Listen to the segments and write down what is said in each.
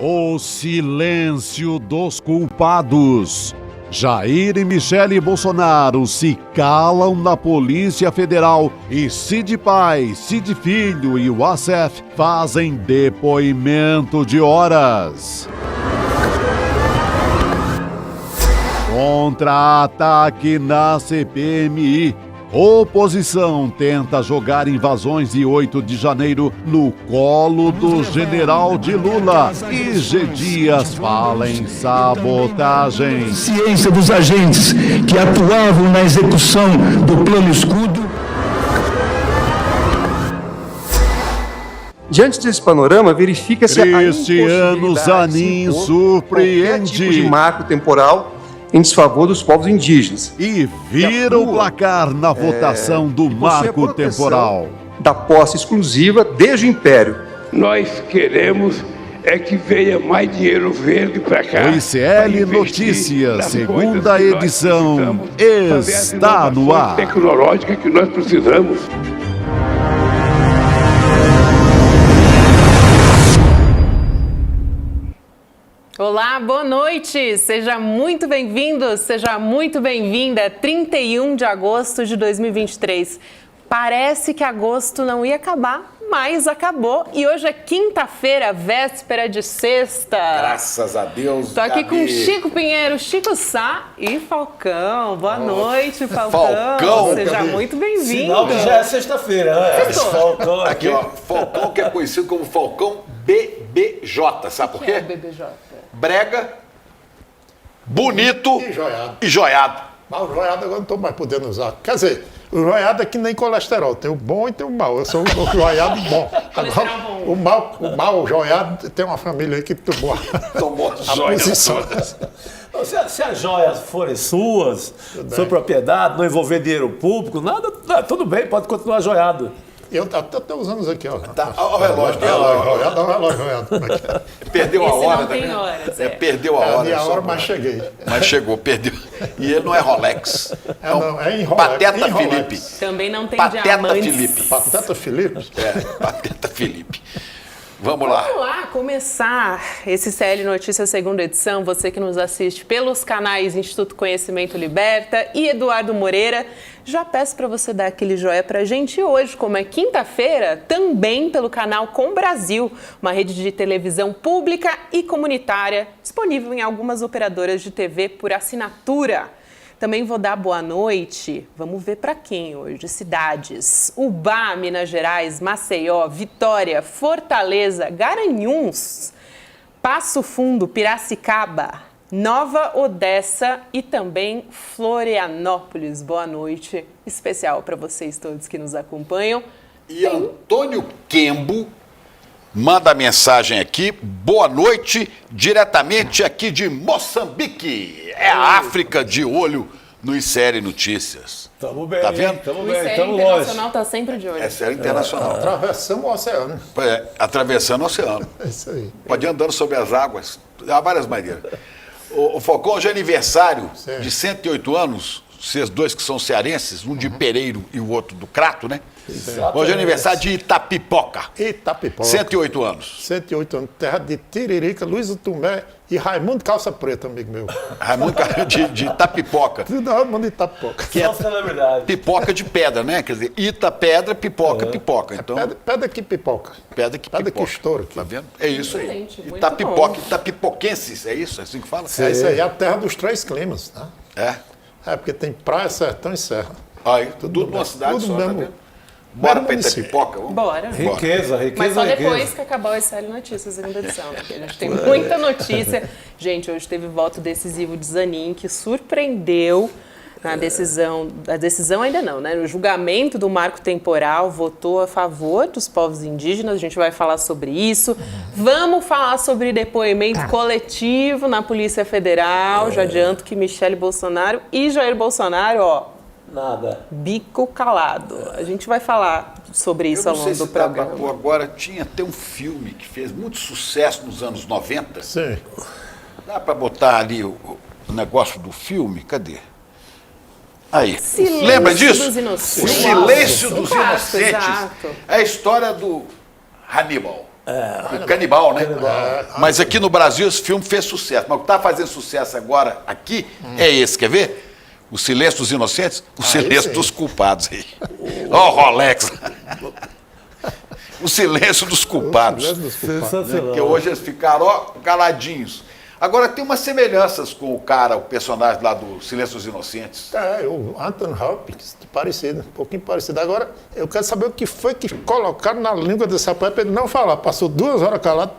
O silêncio dos culpados. Jair e Michele Bolsonaro se calam na Polícia Federal e Cid Pai, Cid Filho e o ASEF fazem depoimento de horas. Contra-ataque na CPMI. Oposição tenta jogar invasões de 8 de janeiro no colo do general de Lula. E G. Dias fala em sabotagem. Ciência dos agentes que atuavam na execução do Plano Escudo. Diante desse panorama, verifica-se a Cristiano Zanin surpreende. Tipo de marco temporal em desfavor dos povos indígenas. E vira o placar na votação do marco temporal. Da posse exclusiva desde o Império. Nós queremos que venha mais dinheiro verde para cá. O ICL Notícias, segunda edição, está no ar. Tecnológica que nós precisamos. Olá, boa noite! Seja muito bem-vindo, seja muito bem-vinda. 31 de agosto de 2023. Parece que agosto não ia acabar, mas acabou. E hoje é quinta-feira, véspera de sexta. Graças a Deus. Tô aqui com Chico Pinheiro, Chico Sá e Falcão. Boa noite, Falcão. Seja muito bem-vindo. Sinal que já é sexta-feira, né? Falcão aqui, ó. Falcão, que é conhecido como Falcão BBJ. Sabe por quê? O que é BBJ? Brega, bonito e joiado. Mas o joiado agora não estou mais podendo usar. Quer dizer, o joiado é que nem colesterol. Tem o bom e tem o mau. Eu sou o joiado bom. Agora, o mal, o joiado, tem uma família aí que tomou a posição. Se as joias forem suas, sua propriedade, não envolver dinheiro público, nada, tudo bem, pode continuar joiado. Eu até estou usando isso aqui, ó. Tá, o relógio. Perdeu a hora. Não tem horas. Perdeu a hora. Minha hora, mas cheguei. Mas chegou, perdeu. E ele não é Rolex. É em Rolex. Pateta Felipe. Também não tem Pateta diamantes. Felipe. Pateta Felipe? Pateta Felipe. Vamos lá. Vamos lá começar esse CL Notícias segunda edição. Você que nos assiste pelos canais Instituto Conhecimento Liberta e Eduardo Moreira, já peço para você dar aquele joia para a gente hoje, como é quinta-feira, também pelo canal Com Brasil, uma rede de televisão pública e comunitária disponível em algumas operadoras de TV por assinatura. Também vou dar boa noite, vamos ver para quem hoje, cidades, Ubá, Minas Gerais, Maceió, Vitória, Fortaleza, Garanhuns, Passo Fundo, Piracicaba, Nova Odessa e também Florianópolis. Boa noite, especial para vocês todos que nos acompanham. E Antônio Kembo manda mensagem aqui, boa noite, diretamente aqui de Moçambique. É a África de olho no ICL Notícias. Tamo bem, tá vendo? Tamo O bem, ICL tamo Internacional longe. está sempre de olho. É sério internacional. Atravessamos o oceano. Atravessando o oceano. É isso aí. Pode ir andando sobre as águas. Há várias maneiras. O Falcão, hoje é aniversário de 108 anos. Vocês dois que são cearenses, um de Pereiro e o outro do Crato, né? Exatamente. Hoje é aniversário de Itapipoca. Itapipoca. 108 anos. 108 anos. Terra de Tiririca, Luiz Tomé e Raimundo Calça Preta, amigo meu. Raimundo de Itapipoca. Tudo Raimundo de Itapipoca. Que é celebridade. Pipoca de pedra, né? Quer dizer, Ita pedra, pipoca, pipoca. Então, Pedra que pipoca. pedra que pedra pipoca. que estoura aqui. Tá vendo? É isso aí. Excelente, muito Itapipoca, bom. Itapipoquenses, é isso? É assim que fala? É isso aí, é a terra dos três climas, né? É. É, porque tem praia, sertão e serra. Aí, tudo numa cidade tudo só, mesmo, tá vendo? Bora mesmo pra município. Itapipoca? Vamos? Bora. Riqueza, Mas só riqueza. depois que acabar o SL Notícias, segunda edição, né? Porque a gente tem muita notícia. Gente, hoje teve voto decisivo de Zanin, que surpreendeu na decisão. A decisão ainda não, né? No julgamento do marco temporal, votou a favor dos povos indígenas. A gente vai falar sobre isso. Vamos falar sobre depoimento coletivo na Polícia Federal. Já adianto que Michele Bolsonaro e Jair Bolsonaro, ó, Nada. bico calado. A gente vai falar sobre isso ao Eu não sei longo do se dá pra programa. pôr agora, tinha até um filme que fez muito sucesso nos anos 90. Sim. Dá pra botar ali o negócio do filme? Cadê? Aí. Silêncio Lembra disso? dos Inocentes. O Silêncio Um dos clássico, Inocentes. exato. É a história do Hannibal. O Canibal, né? Mas aqui no Brasil esse filme fez sucesso. Mas o que está fazendo sucesso agora aqui é esse, quer ver? O Silêncio dos Inocentes, o Silêncio dos Culpados. Ó, Rolex. O Silêncio dos Culpados. Porque hoje eles ficaram caladinhos. Agora tem umas semelhanças com o personagem lá do Silêncio dos Inocentes. O Anthony Hopkins, parecido, um pouquinho parecido. Agora, eu quero saber o que foi que colocaram na língua desse rapaz para ele não falar. Passou 2 horas calado.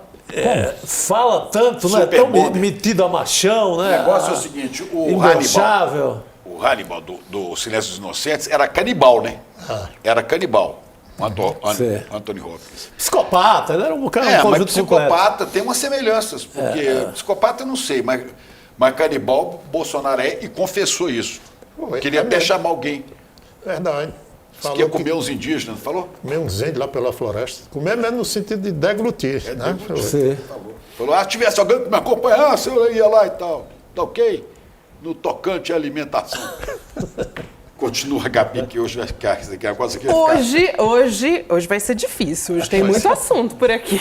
Fala tanto, né? Tão metido a machão, né? O negócio é o seguinte, o Hannibal do Silêncio dos Inocentes era canibal, né? Era canibal. Anthony Hopkins. Psicopata, né? Era um cara mas psicopata tem umas semelhanças, porque psicopata eu não sei, mas canibal Bolsonaro e confessou isso. Queria até chamar alguém. Verdade. Falou que ia comer os indígenas, não falou? Comer uns índios lá pela floresta. Comer mesmo no sentido de deglutir, né? Falou, se tivesse alguém que me acompanhasse, eu ia lá e tal. Tá ok? No tocante à alimentação. Continua, Gabi, que hoje vai ficar isso aqui. Hoje vai ser difícil. Hoje tem muito assunto por aqui.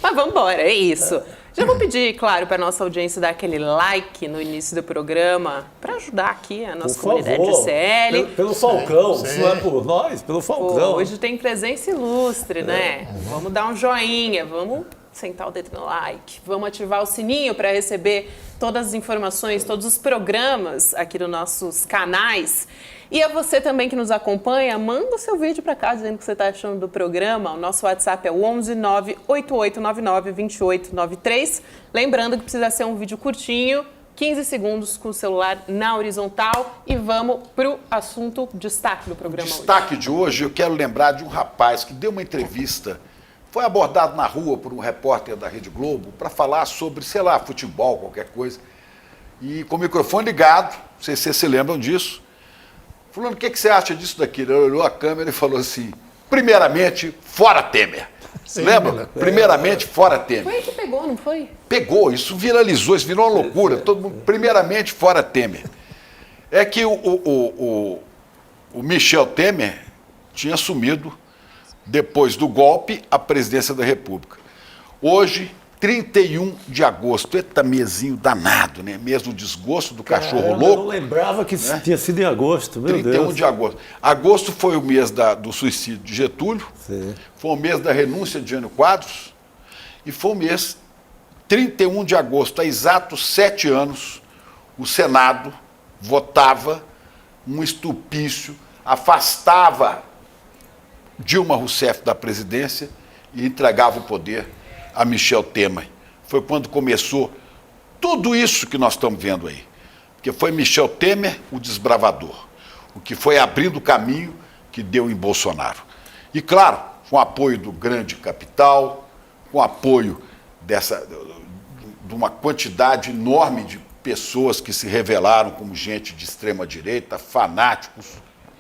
Mas vamos embora, é isso. Já vou pedir, claro, para a nossa audiência dar aquele like no início do programa para ajudar aqui a nossa comunidade de CL. Pelo Falcão, isso não é por nós, pelo Falcão. Hoje tem presença ilustre, né? Vamos dar um joinha, vamos sentar o dedo no like, vamos ativar o sininho para receber todas as informações, todos os programas aqui nos nossos canais. E a você também que nos acompanha, manda o seu vídeo para cá dizendo o que você está achando do programa. O nosso WhatsApp é o 11 98899 2893. Lembrando que precisa ser um vídeo curtinho, 15 segundos com o celular na horizontal. E vamos para o assunto destaque do programa hoje. Destaque de hoje, eu quero lembrar de um rapaz que deu uma entrevista, foi abordado na rua por um repórter da Rede Globo para falar sobre, sei lá, futebol, qualquer coisa. E com o microfone ligado, não sei se vocês se lembram disso. Fulano, o que você acha disso daqui? Ele olhou a câmera e falou assim, primeiramente, fora Temer. Sim, lembra? Primeiramente, fora Temer. Foi aí que pegou, não foi? Pegou, isso viralizou, isso virou uma loucura. Todo mundo, primeiramente, fora Temer. É que o Michel Temer tinha assumido, depois do golpe, a presidência da República. Hoje, 31 de agosto, eita mesinho danado, né? Mesmo o desgosto do cachorro louco. Eu não lembrava que tinha sido em agosto, meu 31 Deus. de agosto. Agosto foi o mês do suicídio de Getúlio, foi o mês da renúncia de Jânio Quadros, e foi o mês 31 de agosto, há exatos 7 anos, o Senado votava um estupício, afastava Dilma Rousseff da presidência e entregava o poder a Michel Temer. Foi quando começou tudo isso que nós estamos vendo aí. Porque foi Michel Temer o desbravador, o que foi abrindo o caminho que deu em Bolsonaro. E claro, com apoio do grande capital, com apoio de uma quantidade enorme de pessoas que se revelaram como gente de extrema direita, fanáticos,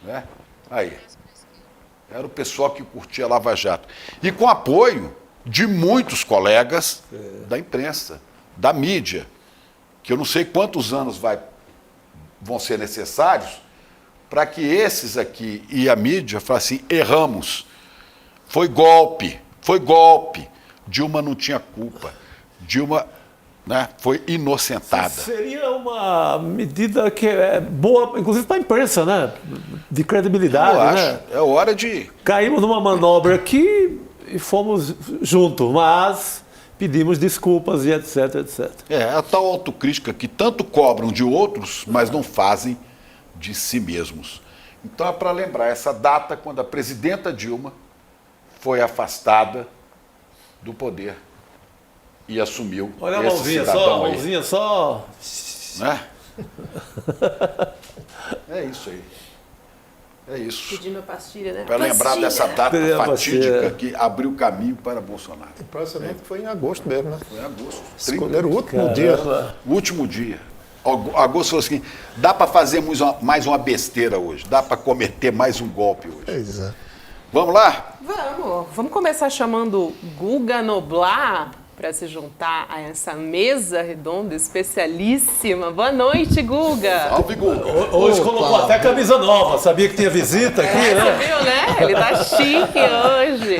né? Aí. Era o pessoal que curtia a Lava Jato. E com apoio de muitos colegas da imprensa, da mídia, que eu não sei quantos anos vão ser necessários para que esses aqui e a mídia falem assim, erramos, foi golpe, Dilma não tinha culpa, Dilma, né, foi inocentada. Seria uma medida que é boa, inclusive para a imprensa, né? De credibilidade. Eu acho. É hora de... Caímos numa manobra aqui e fomos juntos, mas pedimos desculpas e etc, etc. É a tal autocrítica que tanto cobram de outros, mas não fazem de si mesmos. Então é para lembrar essa data quando a presidenta Dilma foi afastada do poder e assumiu. Olha a mãozinha só, a mãozinha só. Né? É isso aí. É isso. Pedindo a pastilha, né? Para lembrar dessa data fatídica que abriu caminho para Bolsonaro. Impressionante, foi em agosto mesmo, né? Foi em agosto. Escolheram o último dia. O último dia. Agosto falou assim, dá para fazer mais uma besteira hoje, dá para cometer mais um golpe hoje. Exato. Vamos lá? Vamos começar chamando Guga Noblar para se juntar a essa mesa redonda especialíssima. Boa noite, Guga. Salve, Guga. Hoje colocou até camisa nova, sabia que tinha visita aqui, né? Você viu, né? Ele tá chique hoje.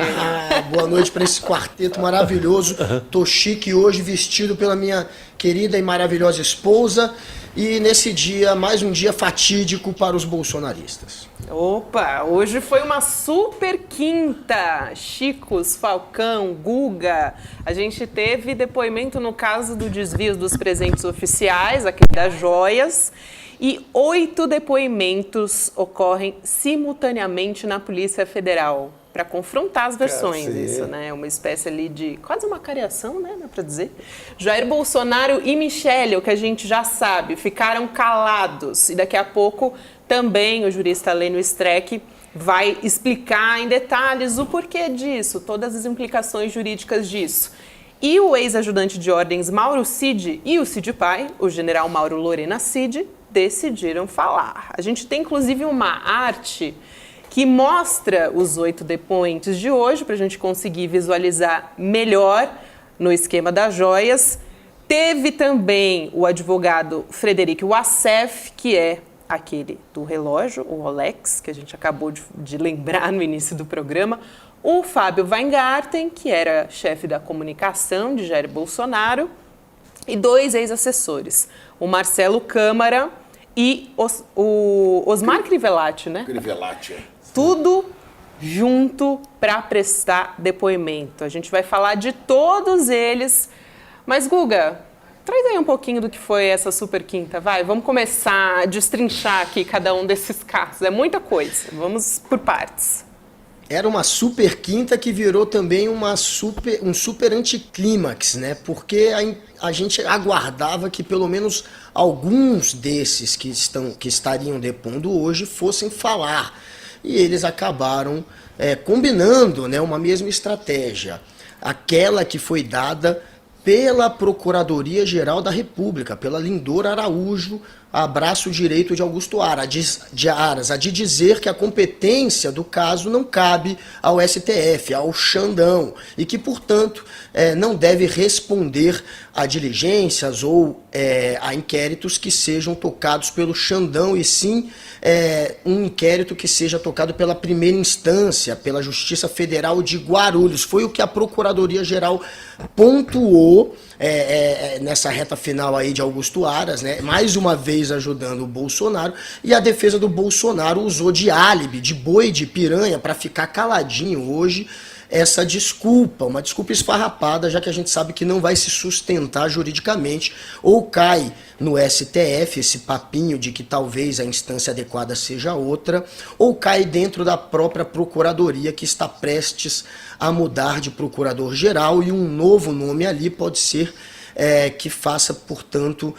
Boa noite para esse quarteto maravilhoso. Tô chique hoje, vestido pela minha querida e maravilhosa esposa. E nesse dia, mais um dia fatídico para os bolsonaristas. Opa, hoje foi uma super quinta. Chicos, Falcão, Guga. A gente teve depoimento no caso do desvio dos presentes oficiais, aquele das joias. E 8 depoimentos ocorrem simultaneamente na Polícia Federal para confrontar as versões. Isso, né? Uma espécie ali de quase uma cariação, né? Dá para dizer. Jair Bolsonaro e Michele, o que a gente já sabe, ficaram calados. E daqui a pouco também o jurista Lênio Streck vai explicar em detalhes o porquê disso, todas as implicações jurídicas disso. E o ex-ajudante de ordens Mauro Cid e o Cid pai, o general Mauro Lorena Cid, decidiram falar. A gente tem inclusive uma arte que mostra os 8 depoentes de hoje, para a gente conseguir visualizar melhor no esquema das joias. Teve também o advogado Frederic Wassef, que é aquele do relógio, o Rolex, que a gente acabou de lembrar no início do programa. O Fábio Weingarten, que era chefe da comunicação de Jair Bolsonaro. E 2 ex-assessores, o Marcelo Câmara e o Osmar Crivellati, né? Crivellati. Tudo junto para prestar depoimento. A gente vai falar de todos eles. Mas, Guga, traz aí um pouquinho do que foi essa super quinta, vai. Vamos começar a destrinchar aqui cada um desses casos. É muita coisa. Vamos por partes. Era uma super quinta que virou também um super anticlímax, né? Porque a gente aguardava que pelo menos alguns desses que estariam depondo hoje fossem falar. E eles acabaram combinando, né, uma mesma estratégia. Aquela que foi dada pela Procuradoria-Geral da República, pela Lindora Araújo, a braço direito de Augusto Aras, a de dizer que a competência do caso não cabe ao STF, ao Xandão, e que, portanto, não deve responder a diligências ou a inquéritos que sejam tocados pelo Xandão, e sim um inquérito que seja tocado pela primeira instância, pela Justiça Federal de Guarulhos. Foi o que a Procuradoria-Geral pontuou nessa reta final aí de Augusto Aras, né? Mais uma vez ajudando o Bolsonaro, e a defesa do Bolsonaro usou de álibi, de boi de piranha, para ficar caladinho hoje essa desculpa, uma desculpa esfarrapada, já que a gente sabe que não vai se sustentar juridicamente, ou cai no STF esse papinho de que talvez a instância adequada seja outra, ou cai dentro da própria Procuradoria, que está prestes a mudar de procurador-geral, e um novo nome ali pode ser que faça, portanto,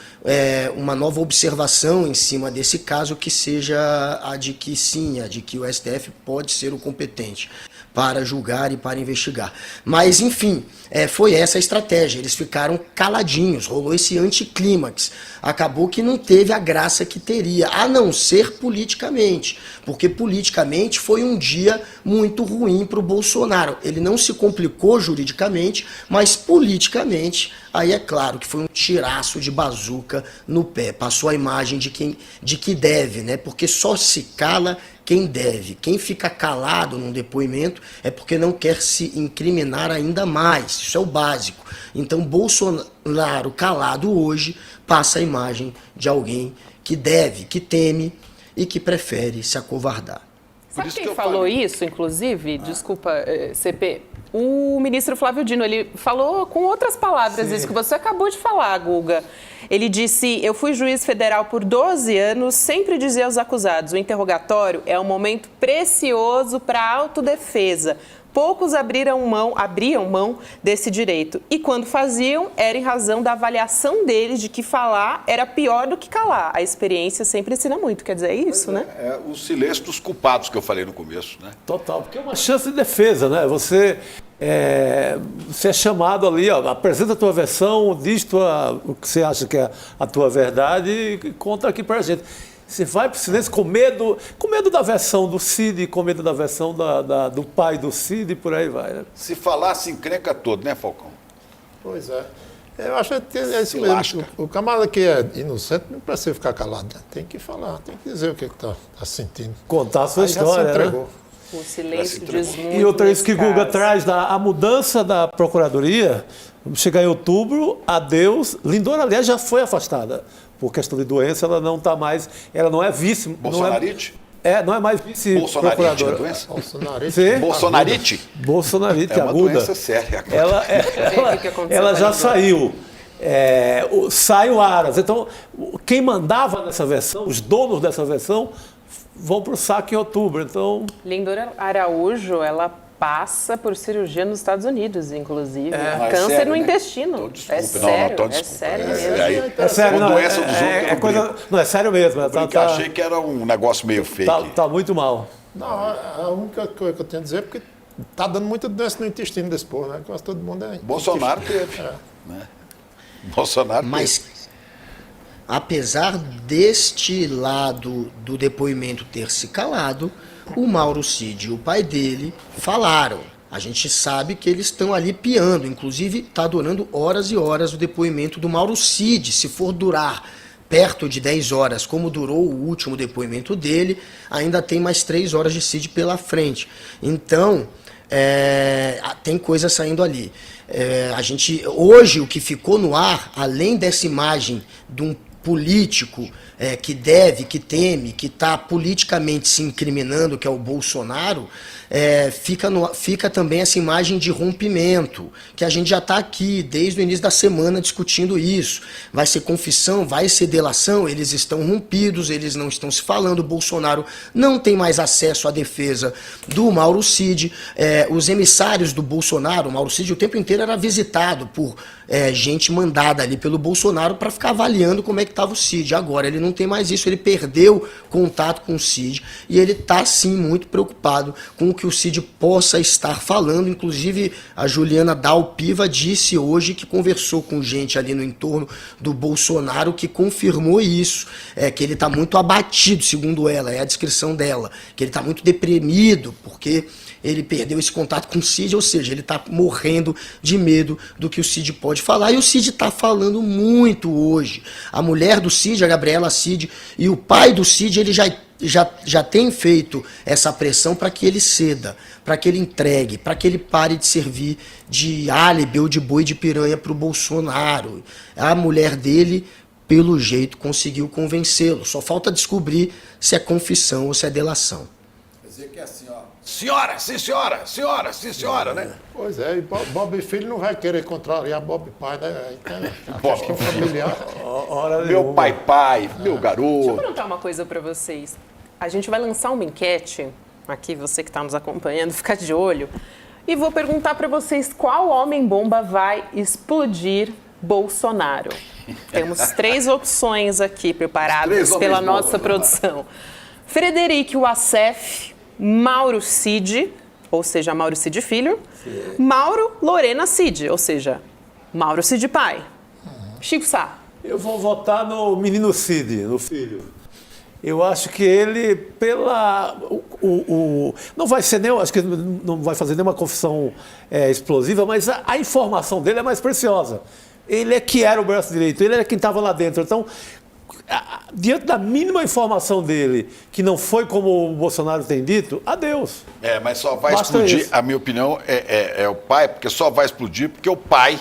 uma nova observação em cima desse caso, que seja a de que sim, a de que o STF pode ser o competente para julgar e para investigar. Mas, enfim, foi essa a estratégia. Eles ficaram caladinhos, rolou esse anticlímax. Acabou que não teve a graça que teria, a não ser politicamente, porque politicamente foi um dia muito ruim para o Bolsonaro. Ele não se complicou juridicamente, mas politicamente, aí é claro que foi um tiraço de bazuca no pé. Passou a imagem de que deve, né? Porque só se cala quem deve. Quem fica calado num depoimento é porque não quer se incriminar ainda mais. Isso é o básico. Então, Bolsonaro calado hoje passa a imagem de alguém que deve, que teme e que prefere se acovardar. Sabe quem falou isso, inclusive? Desculpa, CP. O ministro Flávio Dino, ele falou com outras palavras isso que você acabou de falar, Guga. Ele disse: eu fui juiz federal por 12 anos, sempre dizia aos acusados, o interrogatório é um momento precioso para a autodefesa. Poucos abriam mão desse direito. E quando faziam, era em razão da avaliação deles de que falar era pior do que calar. A experiência sempre ensina muito, quer dizer, é isso, né? É o silêncio dos culpados que eu falei no começo, né? Total, porque é uma chance de defesa, né? Você é chamado ali, ó, apresenta a tua versão, diz o que você acha que é a tua verdade e conta aqui pra gente. Você vai para o silêncio com medo da versão do Cid, com medo da versão do pai do Cid e por aí vai. Né? Se falasse encrenca todo, né, Falcão? Pois é. Eu acho que é isso Se mesmo. lasca. O camarada que é inocente não precisa ficar calado, né? Tem que falar, tem que dizer o que está sentindo. Contar a sua Aí já história, se né? entregou. O silêncio diz muito. E outra isso nesse que Guga caso. traz, a mudança da Procuradoria, vamos chegar em outubro, adeus. Lindora, aliás, já foi afastada. Por questão de doença, ela não está mais, ela não é vice... Bolsonarite? Não é mais Bolsonarite é vice-procuradora. doença? Bolsonaro. Sim. Bolsonarite? Bolsonarite, É uma aguda. doença séria. Ela, O que aconteceu ela com a já Lindora? saiu. Sai o Aras. Então, quem mandava nessa versão, os donos dessa versão, vão para o saque em outubro. Então, Lindora Araújo, ela passa por cirurgia nos Estados Unidos, inclusive. Ah, é Câncer sério, no né? intestino. Então, desculpe. É sério, então, é desculpa. sério É, mesmo. aí, é sério, uma não, doença dos outros, eu coisa, não, é sério mesmo. Achei que era um negócio meio fake. Tá muito mal. Não, a única coisa que eu tenho a dizer é porque tá dando muita doença no intestino desse povo, né? Quase todo mundo é. Bolsonaro teve. Né? Bolsonaro teve. Mas, apesar deste lado do depoimento ter se calado, o Mauro Cid e o pai dele falaram. A gente sabe que eles estão ali piando. Inclusive, está durando horas e horas o depoimento do Mauro Cid. Se for durar perto de 10 horas, como durou o último depoimento dele, ainda tem mais 3 horas de Cid pela frente. Então, tem coisa saindo ali. Hoje, o que ficou no ar, além dessa imagem de um político que deve, que teme, que está politicamente se incriminando, que é o Bolsonaro, fica também essa imagem de rompimento, que a gente já está aqui desde o início da semana discutindo isso. Vai ser confissão, vai ser delação, eles estão rompidos, eles não estão se falando, o Bolsonaro não tem mais acesso à defesa do Mauro Cid, os emissários do Bolsonaro, o Mauro Cid o tempo inteiro era visitado por gente mandada ali pelo Bolsonaro para ficar avaliando como é que estava o Cid. Agora ele não tem mais isso, ele perdeu contato com o Cid e ele está sim muito preocupado com o que o Cid possa estar falando. Inclusive a Juliana Dalpiva disse hoje que conversou com gente ali no entorno do Bolsonaro que confirmou isso, que ele está muito abatido, segundo ela, é a descrição dela, que ele está muito deprimido porque ele perdeu esse contato com o Cid, ou seja, ele está morrendo de medo do que o Cid pode falar, e o Cid está falando muito hoje. A mulher do Cid, a Gabriela Cid, e o pai do Cid, ele já tem feito essa pressão para que ele ceda, para que ele entregue, para que ele pare de servir de álibi ou de boi de piranha para o Bolsonaro. A mulher dele, pelo jeito, conseguiu convencê-lo. Só falta descobrir se é confissão ou se é delação. Quer dizer que é assim, ó. Senhora, sim senhora, senhora, sim senhora, né? Pois é, e Bob Filho não vai querer contrariar Bob Pai, né? Então, Bob questão familiar. Meu pai, meu Deixa eu garoto. perguntar uma coisa para vocês. A gente vai lançar uma enquete, aqui você que está nos acompanhando, fica de olho, e vou perguntar para vocês qual homem-bomba vai explodir Bolsonaro. Temos 3 opções aqui preparadas pela nossa produção. Frederic Wassef, Mauro Cid, ou seja, Mauro Cid Filho, Mauro Lorena Cid, ou seja, Mauro Cid Pai. Chico Sá. Eu vou votar no menino Cid, no filho. Eu acho que ele, não vai ser nem, acho que não vai fazer nenhuma confissão explosiva, mas a informação dele é mais preciosa. Ele é que era o braço direito, ele era quem estava lá dentro. Então, diante da mínima informação dele, que não foi como o Bolsonaro tem dito, adeus. Mas só vai Basta explodir, isso. a minha opinião, é o pai, porque só vai explodir porque o pai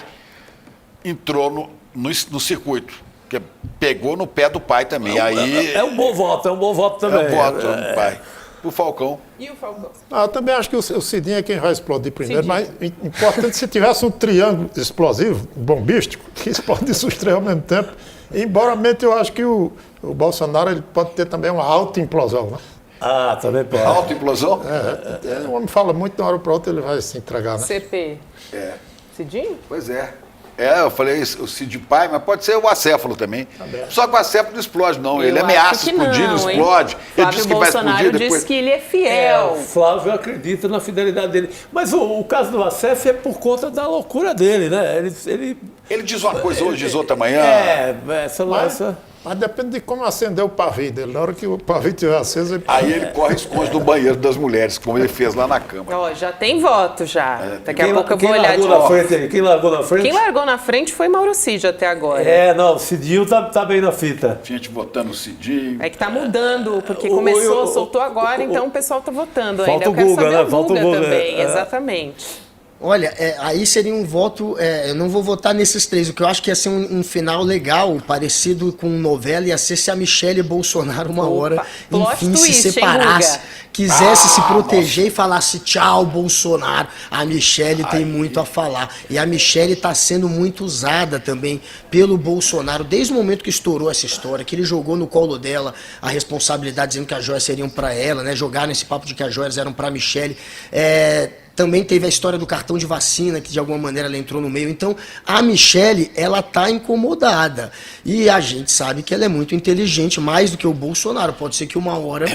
entrou no circuito. Porque pegou no pé do pai também. É um bom voto também. É um voto no pai. O Falcão. E o Falcão? Eu também acho que o Cidinho é quem vai explodir primeiro, Cidinho. mas importante se tivesse um triângulo explosivo, bombístico, que explode os 3 ao mesmo tempo. Embora eu acho que o Bolsonaro ele pode ter também uma auto-implosão, né? Também pode. Auto-implosão? O homem fala muito, de uma hora para outra ele vai se entregar, né? CP. Cidinho? Pois é. Eu falei o Cid Pai, mas pode ser o acéfalo também. Só que o acéfalo não explode, não. Ele Eu ameaça acho que explodir, não hein? explode. Ele Flávio disse que vai Bolsonaro explodir depois. disse que ele é fiel. O Flávio acredita na fidelidade dele. Mas o caso do Wassef é por conta da loucura dele, né? Ele diz uma coisa hoje, diz outra amanhã. Essa nossa. Mas depende de como acender o pavio dele. Na hora que o pavio estiver aceso, ele... Aí ele corre e esconde do banheiro das mulheres, como ele fez lá na Câmara. Ó, já tem voto já. Daqui a pouco eu vou quem olhar de largou na novo. frente aí? Quem largou na frente? Quem largou na frente foi Mauro Cid até agora. Não, o Cidinho tá bem na fita. Gente votando o Cidinho. É que tá mudando, porque O- começou, o- soltou agora, então o pessoal tá votando ainda. Falta Eu o quero Guga, saber né? o Falta o Guga Guga, também, é. exatamente. Olha, aí seria um voto. Eu não vou votar nesses três. O que eu acho que ia ser um final legal, parecido com novela, ia ser se a Michelle e Bolsonaro, uma hora, plot enfim, twist, se hein, separasse, Guga? quisesse se proteger e falasse tchau, Bolsonaro. A Michelle tem muito a falar. E a Michelle está sendo muito usada também pelo Bolsonaro, desde o momento que estourou essa história, que ele jogou no colo dela a responsabilidade, dizendo que as joias seriam para ela, né? Jogaram esse papo de que as joias eram para a Michelle. Também teve a história do cartão de vacina, que de alguma maneira ela entrou no meio. Então, a Michelle, ela tá incomodada. E a gente sabe que ela é muito inteligente, mais do que o Bolsonaro. Pode ser que uma hora,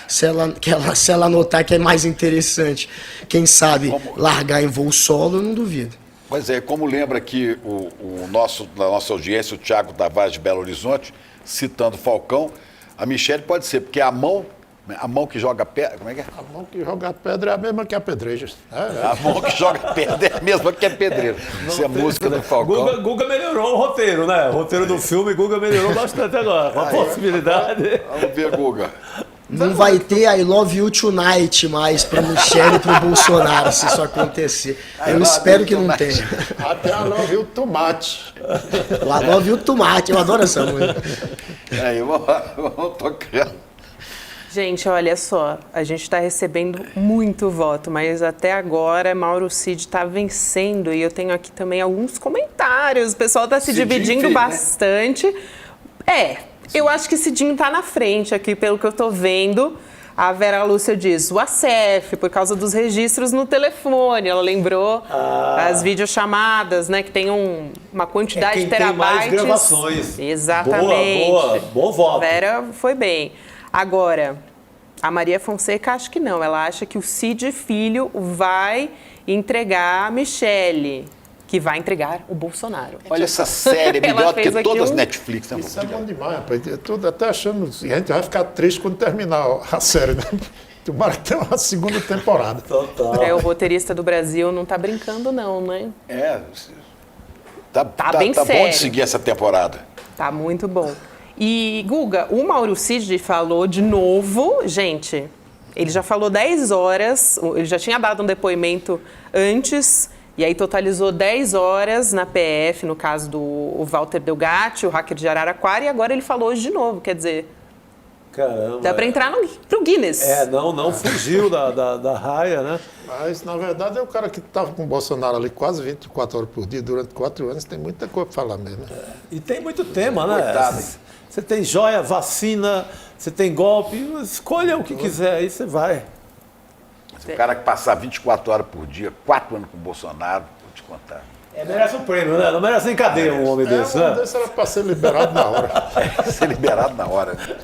se ela notar que é mais interessante, quem sabe largar em voo solo, eu não duvido. Pois é, como lembra aqui da nossa audiência, o Thiago Tavares de Belo Horizonte, citando Falcão, a Michelle pode ser, porque a mão que joga pedra, como é que é? A mão que joga pedra é a mesma que a pedreja. A mão que joga pedra é a mesma que a pedreira. Isso é música do Falcão. Guga melhorou o roteiro, né? O roteiro do filme, Guga melhorou bastante agora. Uma possibilidade. Vamos ver, Guga. Não vai ter I Love You Tonight mais pro Michelle e pro Bolsonaro, se isso acontecer. Eu espero que não tenha. Até a Love You Tomate. I Love You Tomate, eu adoro essa música. Aí, vamos tocar. Gente, olha só, a gente está recebendo muito voto, mas até agora Mauro Cid está vencendo e eu tenho aqui também alguns comentários. O pessoal está se dividindo enfim, bastante. Eu acho que Cidinho está na frente aqui, pelo que eu estou vendo. A Vera Lúcia diz, o ACF, por causa dos registros no telefone. Ela lembrou as videochamadas, né? Que tem uma quantidade de terabytes. Tem mais gravações. Exatamente. Bom voto. Vera foi bem. Agora, a Maria Fonseca acha que não. Ela acha que o Cid Filho vai entregar a Michelle, que vai entregar o Bolsonaro. Olha essa série, Ela melhor do que fez todas as aqui Netflix. Né? Isso é bom demais, rapaz. Eu tô até achando. A gente vai ficar triste quando terminar a série, né? Tomara que tenha uma segunda temporada. Total. O roteirista do Brasil não tá brincando, não, né? Tá bem bom sério. de seguir essa temporada. Tá muito bom. E, Guga, o Mauro Cid falou de novo, gente, ele já falou 10 horas, ele já tinha dado um depoimento antes, e aí totalizou 10 horas na PF, no caso do Walter Delgatti, o hacker de Araraquara, e agora ele falou hoje de novo, quer dizer, Caramba. dá para entrar pro Guinness. Não fugiu da raia, né? Mas, na verdade, é o cara que estava com o Bolsonaro ali quase 24 horas por dia, durante 4 anos, tem muita coisa para falar mesmo. E tem muito tema, né? Coitado. Você tem joia, vacina, você tem golpe, escolha o que quiser, aí você vai. O cara que passar 24 horas por dia, 4 anos com o Bolsonaro, vou te contar. Merece um prêmio, né? Não merece nem cadeia um homem desse, né? Desse era para ser liberado na hora. Ser liberado na hora. Né?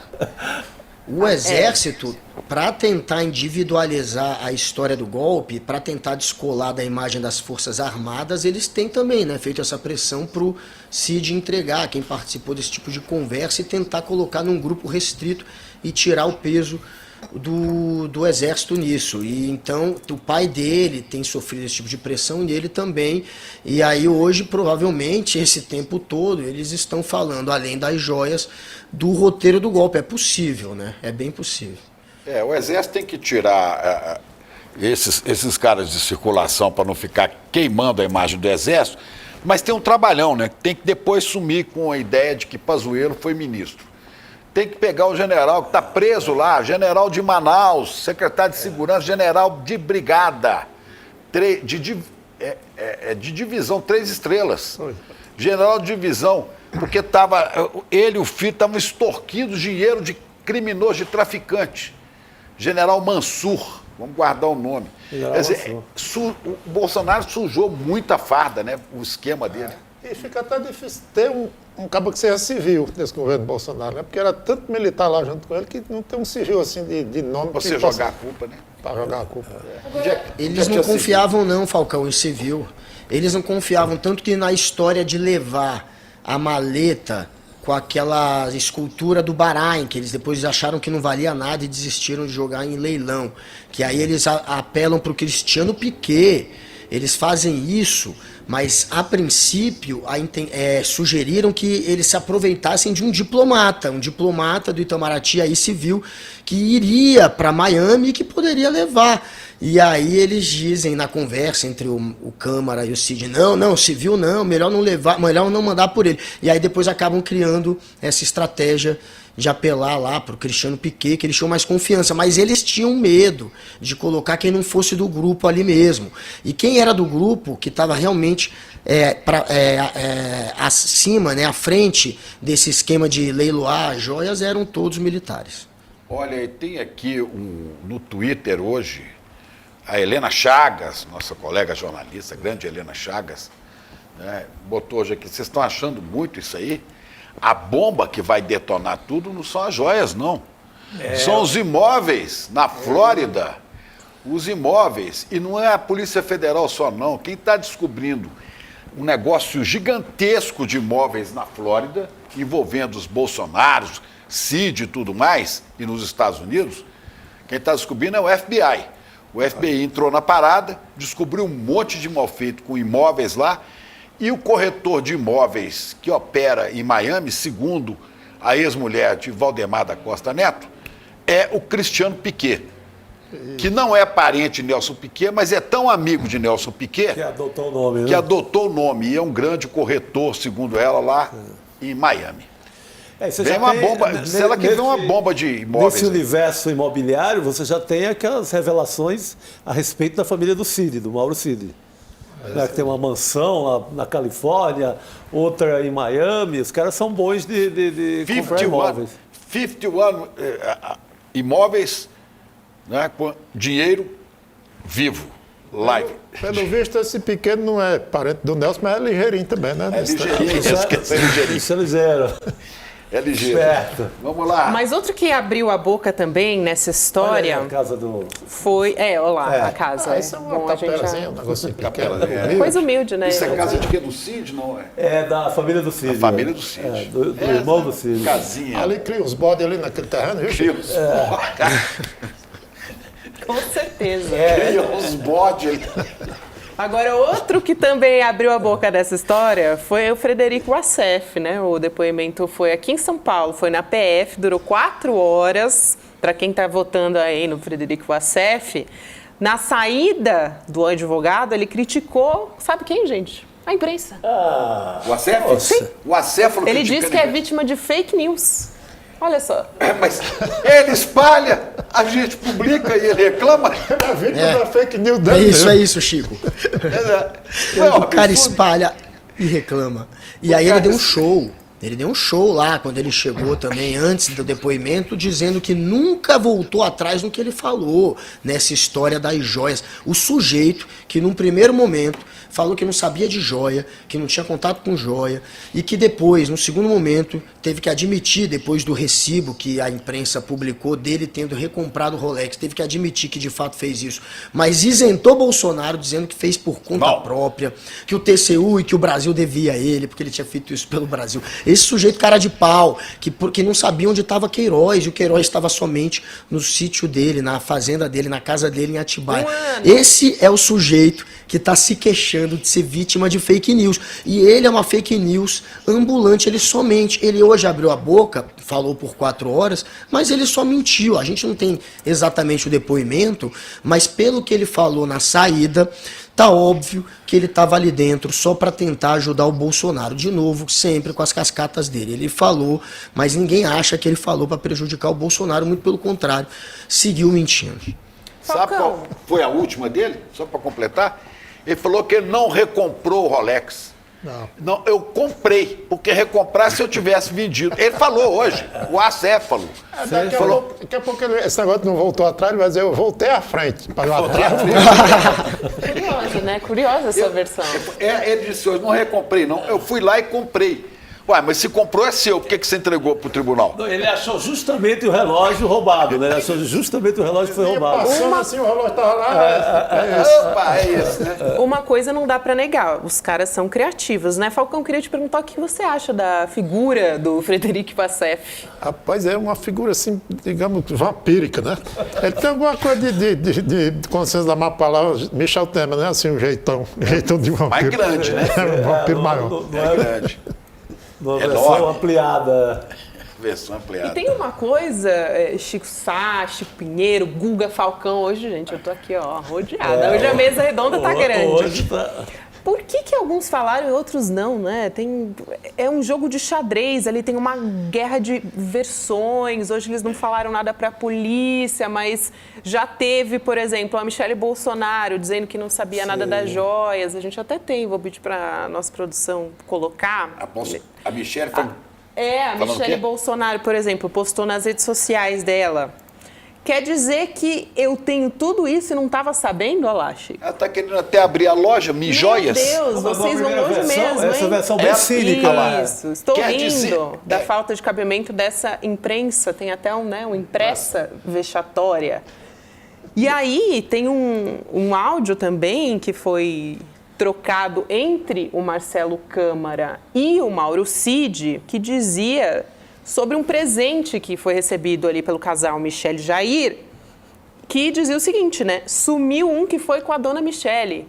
O Exército, para tentar individualizar a história do golpe, para tentar descolar da imagem das Forças Armadas, eles têm também, né, feito essa pressão para o Cid entregar quem participou desse tipo de conversa e tentar colocar num grupo restrito e tirar o peso do Exército nisso. E então o pai dele tem sofrido esse tipo de pressão e ele também. E aí hoje, provavelmente, esse tempo todo, eles estão falando, além das joias, do roteiro do golpe. É possível, né? É bem possível. O Exército tem que tirar esses caras de circulação para não ficar queimando a imagem do Exército, mas tem um trabalhão, né? Tem que depois sumir com a ideia de que Pazuello foi ministro. Tem que pegar o general que está preso lá, general de Manaus, secretário de segurança, general de brigada, de divisão, 3 estrelas. General de divisão, porque ele e o filho estavam extorquindo dinheiro de criminoso, de traficante. General Mansur, vamos guardar o nome. Quer dizer, o Bolsonaro sujou muita farda, né? O esquema dele. E fica até difícil ter um cabo que seja civil nesse governo Bolsonaro, né? Porque era tanto militar lá junto com ele que não tem um civil assim de nome. Você jogar a culpa, né? Para jogar a culpa. Eles não confiavam não, Falcão, em civil. Eles não confiavam, tanto que na história de levar a maleta com aquela escultura do Bahrein, que eles depois acharam que não valia nada e desistiram de jogar em leilão. Que aí eles apelam para o Cristiano Piquet. Eles fazem isso, mas a princípio sugeriram que eles se aproveitassem de um diplomata do Itamaraty aí civil, que iria para Miami e que poderia levar. E aí eles dizem na conversa entre o Câmara e o Cid, não, civil não, melhor não levar, melhor não mandar por ele. E aí depois acabam criando essa estratégia de apelar lá pro Cristiano Piquet, que eles tinham mais confiança, mas eles tinham medo de colocar quem não fosse do grupo ali mesmo. E quem era do grupo, que estava realmente acima, né, à frente desse esquema de leiloar joias, eram todos militares. Olha, tem aqui no Twitter hoje, a Helena Chagas, nossa colega jornalista, grande Helena Chagas, né, botou hoje aqui, vocês estão achando muito isso aí? A bomba que vai detonar tudo não são as joias, não. São os imóveis na Flórida. Os imóveis. E não é a Polícia Federal só, não. Quem está descobrindo um negócio gigantesco de imóveis na Flórida, envolvendo os Bolsonaros, Cid e tudo mais, e nos Estados Unidos, quem está descobrindo é o FBI. O FBI entrou na parada, descobriu um monte de mal feito com imóveis lá. E o corretor de imóveis que opera em Miami, segundo a ex-mulher de Valdemar da Costa Neto, é o Cristiano Piquet, que não é parente de Nelson Piquet, mas é tão amigo de Nelson Piquet Que adotou o nome, né? que adotou o nome e é um grande corretor, segundo ela, lá em Miami. Vem uma bomba, se ela quiser uma bomba de imóveis. Nesse universo imobiliário, você já tem aquelas revelações a respeito da família do Cid, do Mauro Cid. Né, que tem uma mansão lá na Califórnia, outra em Miami. Os caras são bons de comprar imóveis. 51 imóveis, né, com dinheiro vivo, live. Pelo visto, esse pequeno não é parente do Nelson, mas é ligeirinho também, né? É ligeirinho, esquece, é ligeirinho. Isso é ligeiro. É ligeiro. Certo. Vamos lá. Mas outro que abriu a boca também nessa história Olha aí, a casa do... foi... olha lá, a casa. Isso é uma capelazinha, um negocinho pequeno. Coisa humilde, né? Isso é casa de quê? Do Cid, não é? É da família do Cid. Da família do Cid. Do irmão do Cid. Casinha. Ali cria os bodes ali naquele terreno, viu? Cria os Com certeza. Cria os bodes ali. Agora, outro que também abriu a boca dessa história foi o Frederico Assef, né? O depoimento foi aqui em São Paulo, foi na PF, durou 4 horas. Para quem está votando aí no Frederico Assef, na saída do advogado, ele criticou, sabe quem, gente? A imprensa. O Acéfalo? Sim. O Acéfalo Ele diz que é vítima de fake news. Olha só. Mas ele espalha, a gente publica e ele reclama. É a vítima da fake news dele. É isso, Chico. O cara espalha e reclama. E aí ele deu um show. Ele deu um show lá, quando ele chegou também, antes do depoimento, dizendo que nunca voltou atrás no que ele falou, nessa história das joias. O sujeito que, num primeiro momento, falou que não sabia de joia, que não tinha contato com joia, e que depois, no segundo momento, teve que admitir, depois do recibo que a imprensa publicou dele tendo recomprado o Rolex, teve que admitir que de fato fez isso, mas isentou Bolsonaro, dizendo que fez por conta própria, que o TCU e que o Brasil devia a ele, porque ele tinha feito isso pelo Brasil. Esse sujeito cara de pau, que não sabia onde estava Queiroz, e o Queiroz estava somente no sítio dele, na fazenda dele, na casa dele em Atibaia. Esse é o sujeito que está se queixando de ser vítima de fake news. E ele é uma fake news ambulante, ele hoje abriu a boca, falou por 4 horas, mas ele só mentiu. A gente não tem exatamente o depoimento, mas pelo que ele falou na saída, tá óbvio que ele estava ali dentro só para tentar ajudar o Bolsonaro. De novo, sempre com as cascatas dele. Ele falou, mas ninguém acha que ele falou para prejudicar o Bolsonaro, muito pelo contrário, seguiu mentindo. Sabe qual foi a última dele? Só para completar. Ele falou que ele não recomprou o Rolex. Não, eu comprei, porque recomprar se eu tivesse vendido. Ele falou hoje, o acéfalo. Daqui a pouco esse negócio não voltou atrás, ele vai dizer, eu voltei à frente. Curioso, né? Curiosa essa versão. Ele disse hoje, não recomprei não, eu fui lá e comprei. Ué, mas se comprou é seu, por que você entregou pro tribunal? Não, ele achou justamente o relógio roubado, né? Ele achou justamente o relógio que foi roubado. Passando assim, o relógio estava lá. Opa, é isso, né? Uma coisa não dá pra negar, os caras são criativos, né? Falcão, queria te perguntar o que você acha da figura do Frederic Vassef. Rapaz, é uma figura assim, digamos, vampírica, né? Ele tem alguma coisa de com licença da má palavra, Michel Temer, né? Assim, um jeitão de vampiro. Mais grande, né? É um vampiro maior. É grande. Uma Enorme. versão ampliada. Versão E ampliada. tem uma coisa, Chico Sá, Chico Pinheiro, Guga Falcão, hoje, gente, eu tô aqui, ó, rodeada. Hoje a mesa redonda tá grande. Hoje tá... Por que alguns falaram e outros não, né? É um jogo de xadrez, ali tem uma guerra de versões. Hoje eles não falaram nada para a polícia, mas já teve, por exemplo, a Michele Bolsonaro dizendo que não sabia nada das joias. A gente até tem, vou pedir para a nossa produção colocar. A Michele foi... A falando o Michele quê? Bolsonaro, por exemplo, postou nas redes sociais dela. Quer dizer que eu tenho tudo isso e não estava sabendo, Alashi? Ela tá querendo até abrir a loja, Mijoias. Meu Deus, vocês vão longe mesmo, hein? Essa versão bem cínica lá. Isso, estou Quer rindo dizer- da falta de cabimento dessa imprensa, tem até uma impressa vexatória. E aí tem um áudio também que foi trocado entre o Marcelo Câmara e o Mauro Cid, que dizia sobre um presente que foi recebido ali pelo casal Michele e Jair, que dizia o seguinte, né? Sumiu um que foi com a dona Michele.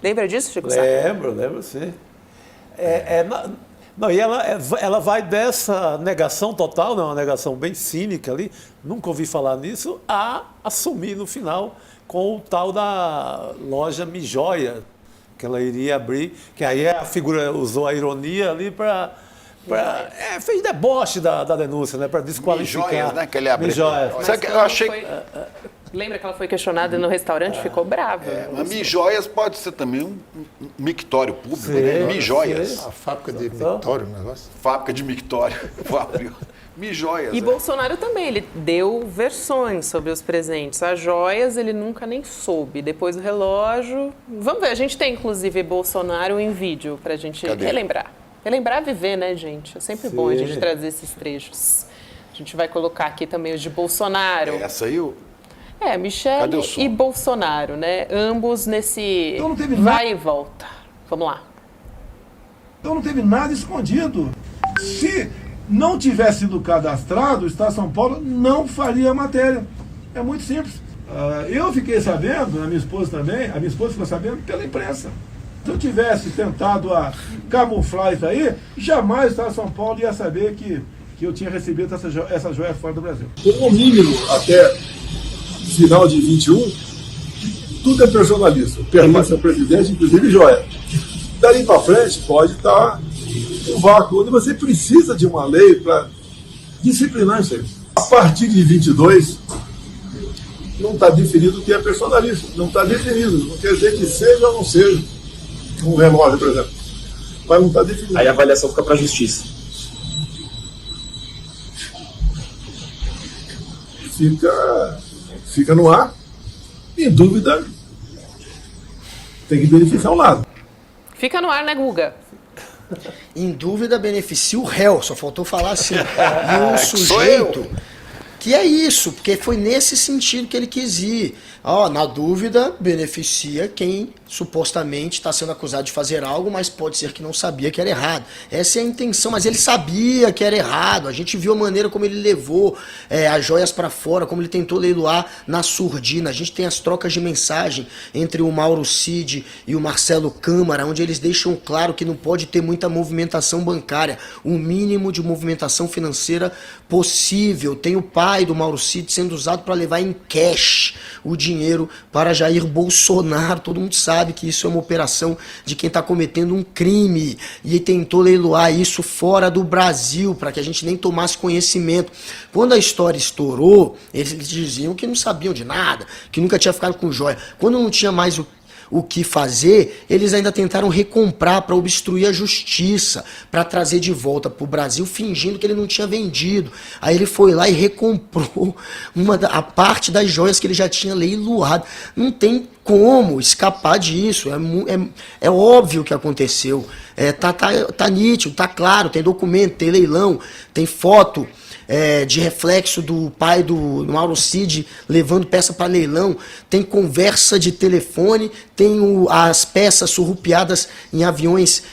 Lembra disso, Chico Sá? Lembro sim. Não, e ela vai dessa negação total, né, uma negação bem cínica ali, nunca ouvi falar nisso, a assumir no final com o tal da loja Mijoia, que ela iria abrir, que aí a figura usou a ironia ali para... fez deboche da denúncia, né? Para desqualificar. Mijoias, né? Que ele abriu. Mijoias. Sabe que eu achei... Lembra que ela foi questionada no restaurante? Ficou brava. Mas Mijoias pode ser também um mictório público, né? Mijoias. A fábrica de Vitória, o negócio. Fábrica de mictório. Vou abrir. Mijoias. E Bolsonaro também, ele deu versões sobre os presentes. As joias ele nunca nem soube. Depois o relógio... Vamos ver, a gente tem inclusive Bolsonaro em vídeo pra gente relembrar. Relembrar viver, né, gente? É sempre bom a gente trazer esses trechos. A gente vai colocar aqui também os de Bolsonaro. Essa aí, Michele e Bolsonaro, né? Ambos nesse vai e volta. Vamos lá. Então não teve nada escondido. Se não tivesse sido cadastrado, o Estado de São Paulo não faria a matéria. É muito simples. Eu fiquei sabendo, a minha esposa também, a minha esposa ficou sabendo pela imprensa. Se eu tivesse tentado a camuflar isso aí, jamais o Estado de São Paulo ia saber que eu tinha recebido essa joia fora do Brasil. No mínimo, até final de 21, tudo é personalista. Pertence ao presidente, inclusive joia. Dali para frente, pode estar um vácuo, onde você precisa de uma lei para disciplinar isso aí. A partir de 22, não está definido o que é personalista. Não está definido. Não quer dizer que seja ou não seja. Um relógio, por exemplo. Mas não está definido. Aí a avaliação fica para a justiça. Fica no ar. Em dúvida, tem que beneficiar um lado. Fica no ar, né, Guga? Em dúvida, beneficia o réu. Só faltou falar assim. E um sujeito... Que é isso, porque foi nesse sentido que ele quis ir. Na dúvida, beneficia quem supostamente está sendo acusado de fazer algo, mas pode ser que não sabia que era errado. Essa é a intenção, mas ele sabia que era errado. A gente viu a maneira como ele levou as joias para fora, como ele tentou leiloar na surdina. A gente tem as trocas de mensagem entre o Mauro Cid e o Marcelo Câmara, onde eles deixam claro que não pode ter muita movimentação bancária, o mínimo de movimentação financeira possível. Tem o pai do Mauro Cid sendo usado para levar em cash o dinheiro para Jair Bolsonaro. Todo mundo sabe que isso é uma operação de quem está cometendo um crime e tentou leiloar isso fora do Brasil para que a gente nem tomasse conhecimento. Quando a história estourou, eles diziam que não sabiam de nada, que nunca tinha ficado com joia. Quando não tinha mais o que fazer, eles ainda tentaram recomprar para obstruir a justiça, para trazer de volta para o Brasil, fingindo que ele não tinha vendido. Aí ele foi lá e recomprou a parte das joias que ele já tinha leiloado. Não tem como escapar disso, é óbvio que aconteceu, tá nítido, tá claro, tem documento, tem leilão, tem foto de reflexo do pai do Mauro Cid levando peça para leilão, tem conversa de telefone, tem as peças surrupiadas em aviões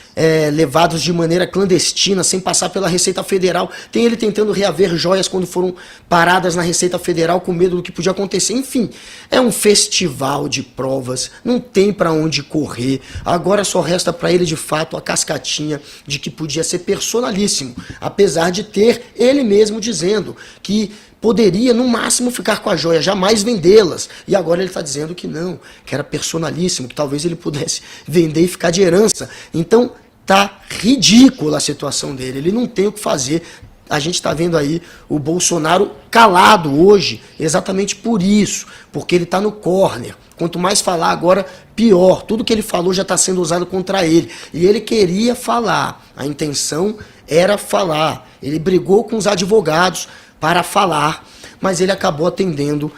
levados de maneira clandestina, sem passar pela Receita Federal, tem ele tentando reaver joias quando foram paradas na Receita Federal com medo do que podia acontecer. Enfim, é um festival de provas, não tem para onde correr. Agora só resta para ele de fato a cascatinha de que podia ser personalíssimo, apesar de ter ele mesmo dizendo que poderia no máximo ficar com a joia, jamais vendê-las. E agora ele está dizendo que não, que era personalíssimo, que talvez ele pudesse vender e ficar de herança. Então tá ridícula a situação dele, ele não tem o que fazer. A gente está vendo aí o Bolsonaro calado hoje, exatamente por isso, porque ele está no corner. Quanto mais falar agora, pior. Tudo que ele falou já está sendo usado contra ele. E ele queria falar, a intenção era falar. Ele brigou com os advogados para falar, mas ele acabou atendendo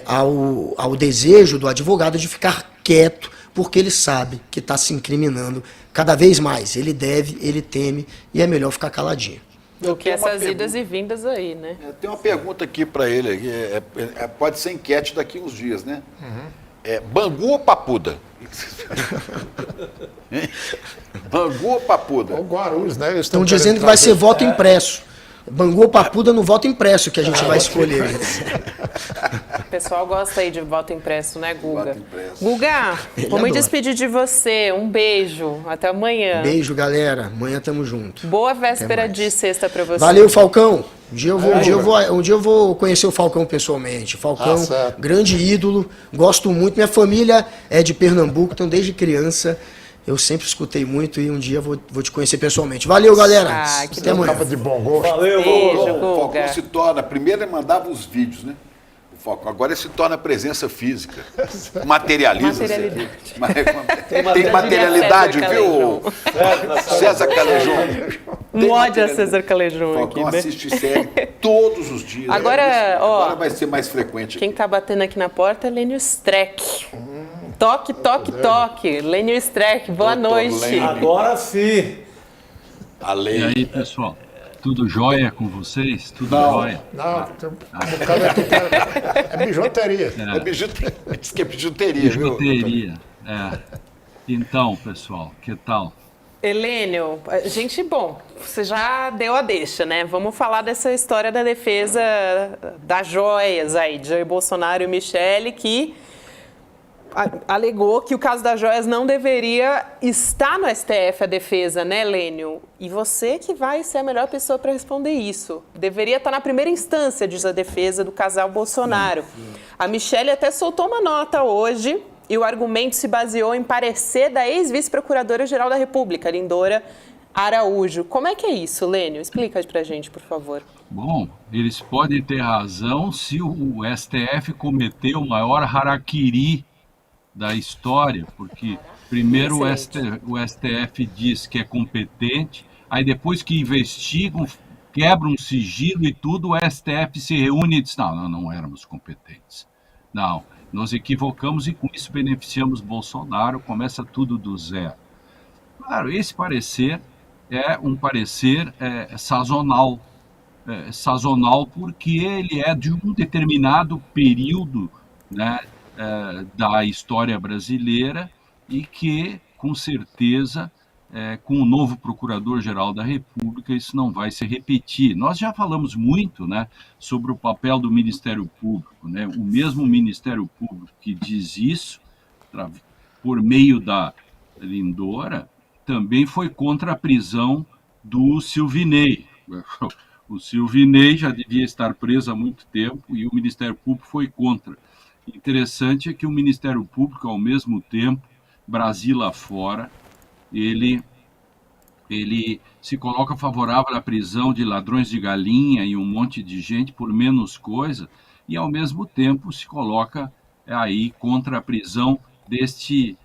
ao desejo do advogado de ficar quieto, porque ele sabe que está se incriminando cada vez mais. Ele deve, ele teme, e é melhor ficar caladinho. Do que essas idas e vindas aí, né? Tem uma pergunta aqui para ele, pode ser enquete daqui uns dias, né? Bangu ou Papuda? Bangu ou Papuda? O Guarulhos, né? Estão dizendo que vai ser voto impresso. Bangu ou Papuda no voto impresso que a gente vai escolher. O pessoal gosta aí de voto impresso, né, Guga? Voto impresso. Guga, vou me despedir de você. Um beijo. Até amanhã. Beijo, galera. Amanhã tamo junto. Boa véspera de sexta pra você. Valeu, Falcão. Um dia eu vou conhecer o Falcão pessoalmente. Falcão, grande ídolo. Gosto muito. Minha família é de Pernambuco, então desde criança eu sempre escutei muito e um dia vou te conhecer pessoalmente. Valeu, galera. Até amanhã. De bom gosto. Valeu, beijo, o Falcão se torna, primeiro ele mandava os vídeos, né? O Falcão, agora ele se torna presença física. Materializa. Tem materialidade, viu? César Calejão. Mode a César Calejão aqui, Falcão né? assiste série todos os dias. Agora vai ser mais frequente. Quem tá batendo aqui na porta é Lênio Streck. Toque, toque, toque. Lênio Streck, boa noite. Lênio. Agora sim. E aí, pessoal? Tudo jóia com vocês? Tudo jóia? Não, é bijuteria. É bijuteria. Diz que é bijuteria, bijuteria, Então, pessoal, que tal? Helênio, gente, bom, você já deu a deixa, né? Vamos falar dessa história da defesa das joias aí, de Jair Bolsonaro e Michele, que alegou que o caso das joias não deveria estar no STF, a defesa, né, Lênio? E você que vai ser a melhor pessoa para responder isso. Deveria estar na primeira instância, diz a defesa do casal Bolsonaro. A Michele até soltou uma nota hoje e o argumento se baseou em parecer da ex-vice-procuradora-geral da República, Lindora Araújo. Como é que é isso, Lênio? Explica pra gente, por favor. Bom, eles podem ter razão se o STF cometeu o maior harakiri da história, porque primeiro o STF diz que é competente, aí depois que investigam, quebram um sigilo e tudo, o STF se reúne e diz, não éramos competentes. Não, nós equivocamos e com isso beneficiamos Bolsonaro, começa tudo do zero. Claro, esse parecer é um parecer sazonal. Sazonal porque ele é de um determinado período, né, da história brasileira e que, com certeza, com o novo Procurador-Geral da República, isso não vai se repetir. Nós já falamos muito, né, sobre o papel do Ministério Público, né? O mesmo Ministério Público que diz isso, por meio da Lindora, também foi contra a prisão do Silvinei. O Silvinei já devia estar preso há muito tempo e o Ministério Público foi contra. Interessante é que o Ministério Público, ao mesmo tempo, Brasil afora, ele se coloca favorável à prisão de ladrões de galinha e um monte de gente por menos coisa, e ao mesmo tempo se coloca aí contra a prisão deste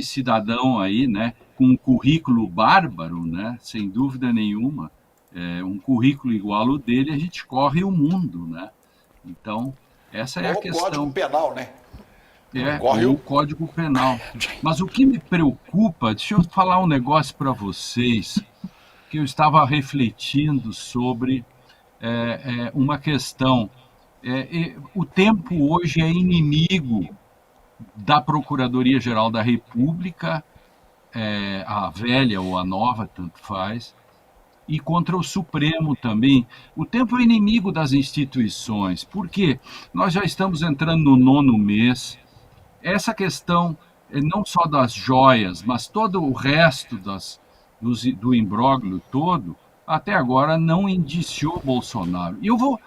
cidadão aí, né, com um currículo bárbaro, né, sem dúvida nenhuma, um currículo igual ao dele, a gente corre o mundo, né? Então, essa é a questão. O Código Penal, né? O Código Penal. Mas o que me preocupa, deixa eu falar um negócio para vocês, que eu estava refletindo sobre uma questão. O tempo hoje é inimigo da Procuradoria-Geral da República, a velha ou a nova, tanto faz, e contra o Supremo também. O tempo é inimigo das instituições, porque nós já estamos entrando no 9º mês. Essa questão, não só das joias, mas todo o resto do imbróglio todo, até agora não indiciou Bolsonaro. E eu vou...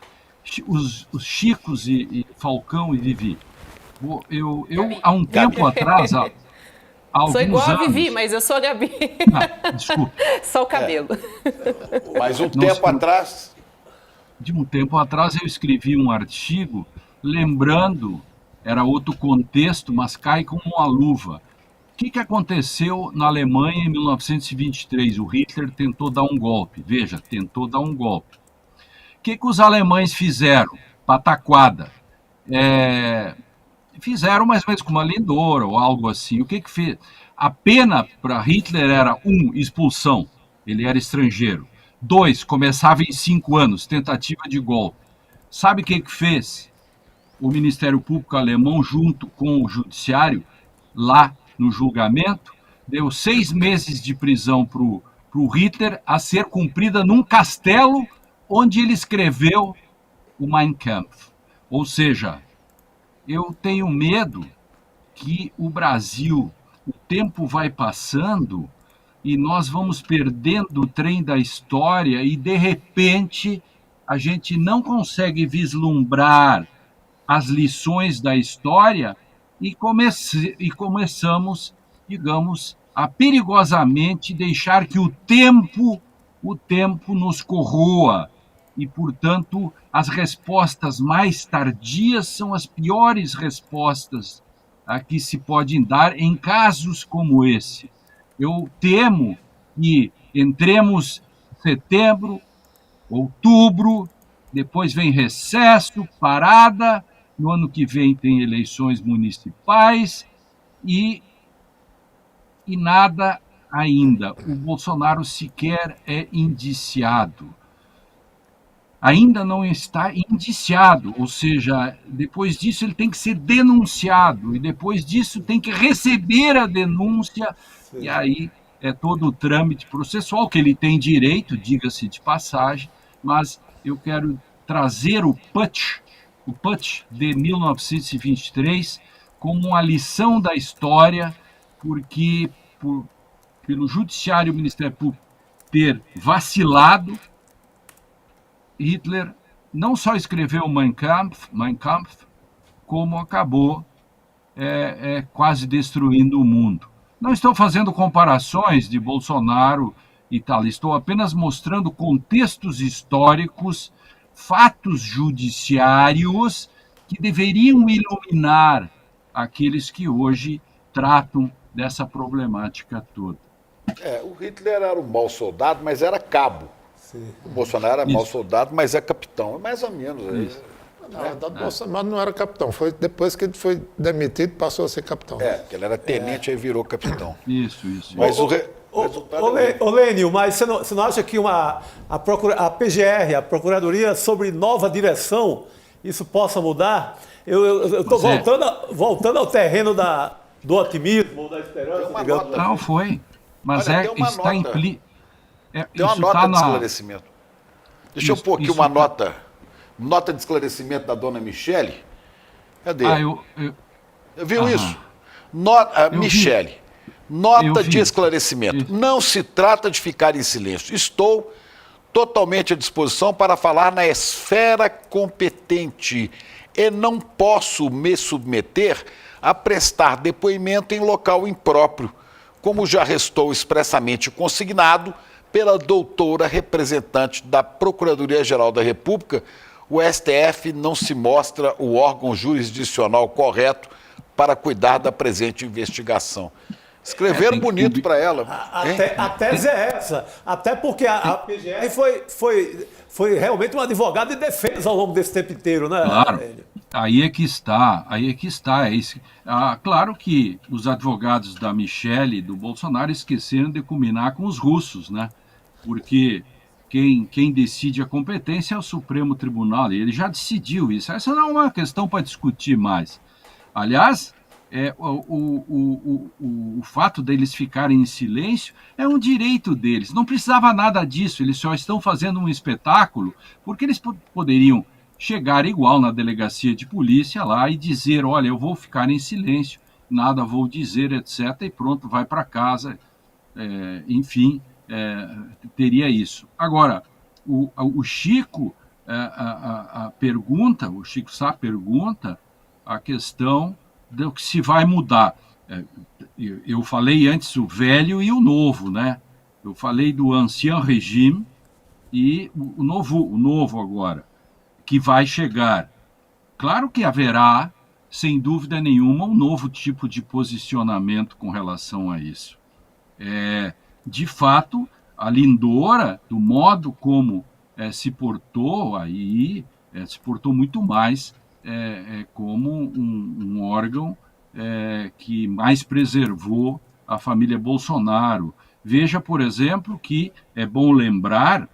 Os Chicos e Falcão e Vivi, eu há um tempo atrás... Sou igual a anos... Vivi, mas eu sou a Gabi. Desculpa. Só o cabelo. Mas um tempo atrás... De um tempo atrás eu escrevi um artigo lembrando, era outro contexto, mas cai como uma luva. O que aconteceu na Alemanha em 1923? O Hitler tentou dar um golpe. Veja, tentou dar um golpe. O que os alemães fizeram? Pataquada. Fizeram mais ou menos com uma lindora ou algo assim. O que fez? A pena para Hitler era 1, expulsão. Ele era estrangeiro. 2, começava em 5 anos, tentativa de golpe. Sabe o que fez? O Ministério Público alemão, junto com o Judiciário, lá no julgamento, deu 6 meses de prisão para o Hitler, a ser cumprida num castelo onde ele escreveu o Mein Kampf. Ou seja, eu tenho medo que o Brasil, o tempo vai passando e nós vamos perdendo o trem da história e, de repente, a gente não consegue vislumbrar as lições da história e começamos, digamos, a perigosamente deixar que o tempo nos corroa. E, portanto, as respostas mais tardias são as piores respostas a que se podem dar em casos como esse. Eu temo que entremos em setembro, outubro, depois vem recesso, parada, no ano que vem tem eleições municipais e nada ainda. O Bolsonaro sequer é indiciado. Ainda não está indiciado, ou seja, depois disso ele tem que ser denunciado, e depois disso tem que receber a denúncia, e aí é todo o trâmite processual, que ele tem direito, diga-se de passagem, mas eu quero trazer o putsch de 1923 como uma lição da história, porque pelo Judiciário e o Ministério Público ter vacilado, Hitler não só escreveu Mein Kampf, como acabou quase destruindo o mundo. Não estou fazendo comparações de Bolsonaro e tal, estou apenas mostrando contextos históricos, fatos judiciários que deveriam iluminar aqueles que hoje tratam dessa problemática toda. O Hitler era um mau soldado, mas era cabo. O Bolsonaro era mau soldado, mas é capitão. É mais ou menos isso. Na verdade, o Bolsonaro não era capitão. Foi depois que ele foi demitido, passou a ser capitão. Porque ele era tenente e virou capitão. Isso. Mas Ô, Lênio, mas você não acha que a PGR, a Procuradoria sobre nova direção, isso possa mudar? Eu estou voltando ao terreno do otimismo, ou da esperança, digamos. Não, foi. Mas está implícito. Tem uma nota de esclarecimento. Deixa eu pôr aqui uma nota de esclarecimento da dona Michele. Cadê? Viu isso? Michele, nota de esclarecimento. Não se trata de ficar em silêncio. Estou totalmente à disposição para falar na esfera competente e não posso me submeter a prestar depoimento em local impróprio, como já restou expressamente consignado pela doutora representante da Procuradoria-Geral da República. O STF não se mostra o órgão jurisdicional correto para cuidar da presente investigação. Escreveram bonito para ela. A tese é essa. Até porque a PGR foi realmente um advogado de defesa ao longo desse tempo inteiro, né? Claro. Aí é que está. Claro que os advogados da Michelle e do Bolsonaro esqueceram de combinar com os russos, né? Porque quem decide a competência é o Supremo Tribunal, e ele já decidiu isso. Essa não é uma questão para discutir mais. Aliás, o fato deles ficarem em silêncio é um direito deles. Não precisava nada disso, eles só estão fazendo um espetáculo, porque eles poderiam chegar igual na delegacia de polícia lá e dizer, olha, eu vou ficar em silêncio, nada vou dizer, etc. E pronto, vai para casa. Enfim, teria isso. Agora, o Chico pergunta, o Chico Sá pergunta a questão do que se vai mudar. Eu falei antes o velho e o novo, né? Eu falei do ancien regime e o novo agora, que vai chegar. Claro que haverá, sem dúvida nenhuma, um novo tipo de posicionamento com relação a isso. De fato, a Lindora, do modo como se portou aí, se portou muito mais como um órgão que mais preservou a família Bolsonaro. Veja, por exemplo, que é bom lembrar,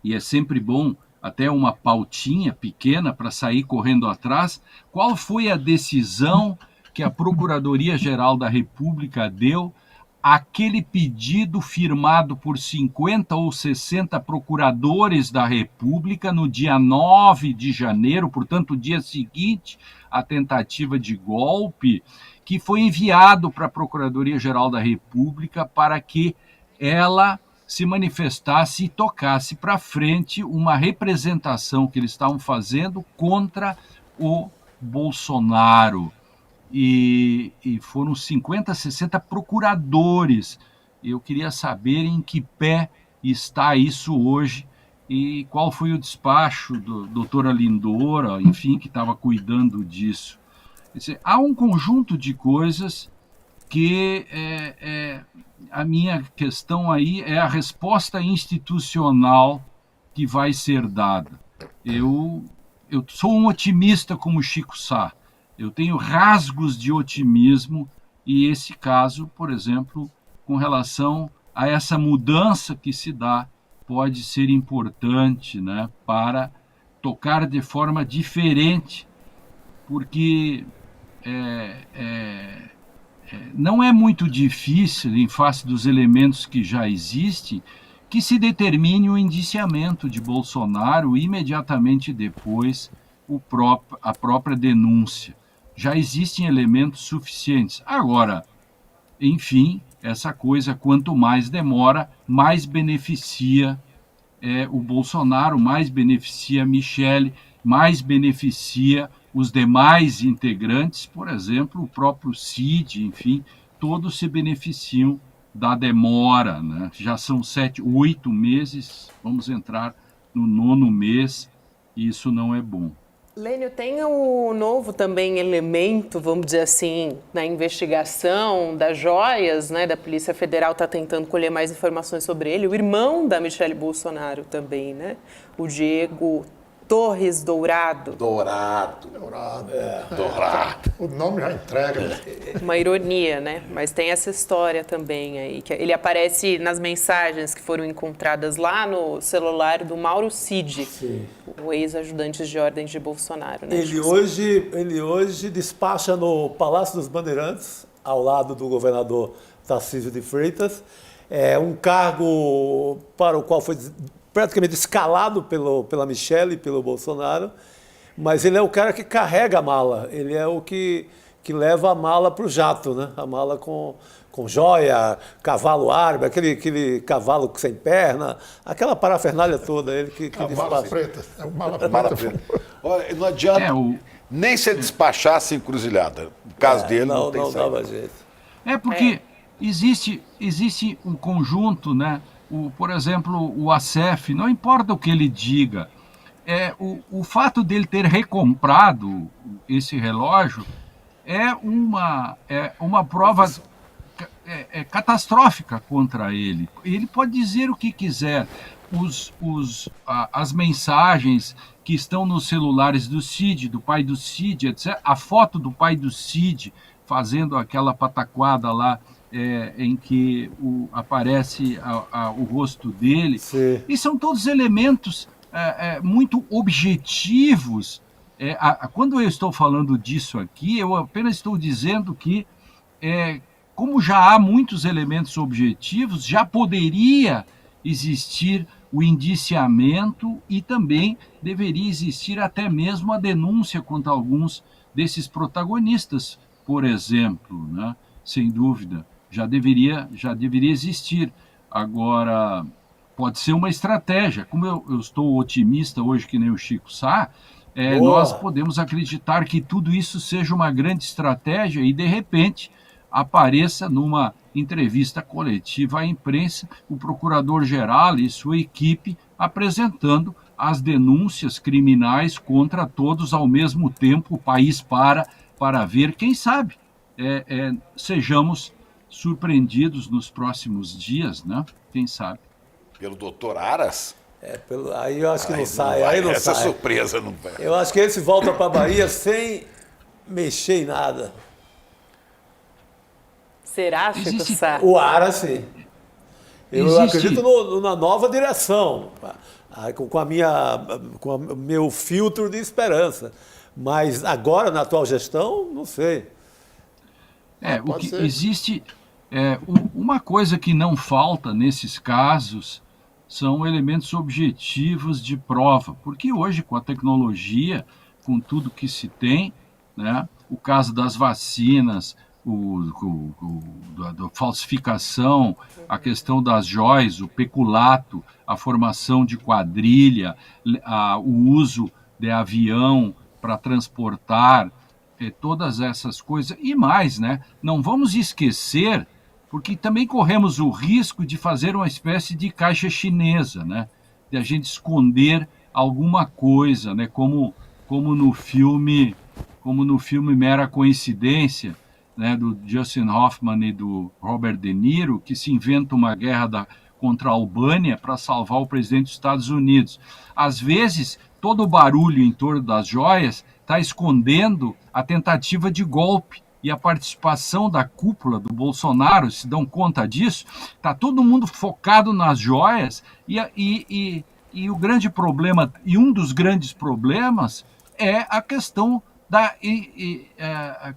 e é sempre bom até uma pautinha pequena para sair correndo atrás, qual foi a decisão que a Procuradoria-Geral da República deu aquele pedido firmado por 50 ou 60 procuradores da República no dia 9 de janeiro, portanto, o dia seguinte à tentativa de golpe, que foi enviado para a Procuradoria-Geral da República para que ela se manifestasse e tocasse para frente uma representação que eles estavam fazendo contra o Bolsonaro. E foram 50, 60 procuradores. Eu queria saber em que pé está isso hoje e qual foi o despacho do doutora Lindora, enfim, que estava cuidando disso. Quer dizer, há um conjunto de coisas que a minha questão aí é a resposta institucional que vai ser dada. Eu sou um otimista como Chico Sá. Eu tenho rasgos de otimismo e esse caso, por exemplo, com relação a essa mudança que se dá, pode ser importante, né, para tocar de forma diferente, porque não é muito difícil, em face dos elementos que já existem, que se determine o indiciamento de Bolsonaro imediatamente depois a própria denúncia. Já existem elementos suficientes. Agora, enfim, essa coisa, quanto mais demora, mais beneficia o Bolsonaro, mais beneficia a Michelle, mais beneficia os demais integrantes, por exemplo, o próprio Cid, enfim, todos se beneficiam da demora, né? Já são 7, 8 meses, vamos entrar no 9º mês, e isso não é bom. Lênio, tem o novo também elemento, vamos dizer assim, na investigação das joias, né, da Polícia Federal está tentando colher mais informações sobre ele, o irmão da Michelle Bolsonaro também, né, o Diego Torres Dourado. Dourado. O nome já entrega. Uma ironia, né? Mas tem essa história também aí, que ele aparece nas mensagens que foram encontradas lá no celular do Mauro Cid, sim, o ex-ajudante de ordem de Bolsonaro, né? Ele hoje despacha no Palácio dos Bandeirantes, ao lado do governador Tarcísio de Freitas, um cargo para o qual foi praticamente escalado pela Michelle e pelo Bolsonaro, mas ele é o cara que carrega a mala, ele é o que leva a mala para o jato, né? A mala com joia, cavalo árabe, aquele cavalo sem perna, aquela parafernália toda, ele que mala preta, mala preta. Olha, não adianta nem se despachasse encruzilhada, no caso dele não tem saída. Dava jeito. Porque existe um conjunto, né? Por exemplo, o ACEF, não importa o que ele diga, o fato dele ter recomprado esse relógio é uma prova catastrófica contra ele. Ele pode dizer o que quiser. As mensagens que estão nos celulares do Cid, do pai do Cid, etc., a foto do pai do Cid fazendo aquela pataquada lá, em que aparece o rosto dele. Sim. E são todos elementos muito objetivos. Quando eu estou falando disso aqui, eu apenas estou dizendo que, como já há muitos elementos objetivos, já poderia existir o indiciamento e também deveria existir até mesmo a denúncia contra alguns desses protagonistas, por exemplo, né? Sem dúvida, já deveria existir. Agora, pode ser uma estratégia. Como eu estou otimista hoje, que nem o Chico Sá, nós podemos acreditar que tudo isso seja uma grande estratégia e, de repente, apareça numa entrevista coletiva à imprensa o procurador-geral e sua equipe apresentando as denúncias criminais contra todos ao mesmo tempo. O país para ver, quem sabe, sejamos surpreendidos nos próximos dias, né? Quem sabe. Pelo doutor Aras? Aí eu acho que não sai. Aí não essa sai. Surpresa não vai. Eu acho que esse volta para a Bahia sem mexer em nada. Será, Chico Sá? O Aras, sim. Eu acredito na nova direção, com o meu filtro de esperança. Mas agora, na atual gestão, não sei. Existe uma coisa que não falta nesses casos são elementos objetivos de prova, porque hoje, com a tecnologia, com tudo que se tem, né, o caso das vacinas, da falsificação, a questão das joias, o peculato, a formação de quadrilha, o uso de avião para transportar, todas essas coisas e mais, né? Não vamos esquecer, porque também corremos o risco de fazer uma espécie de caixa chinesa, né? De a gente esconder alguma coisa, né? Como no filme Mera Coincidência, né? Do Justin Hoffman e do Robert De Niro, que se inventa uma guerra contra a Albânia para salvar o presidente dos Estados Unidos. Às vezes, todo o barulho em torno das joias está escondendo a tentativa de golpe e a participação da cúpula do Bolsonaro. Se dão conta disso? Está todo mundo focado nas joias e o grande problema, e um dos grandes problemas, é a questão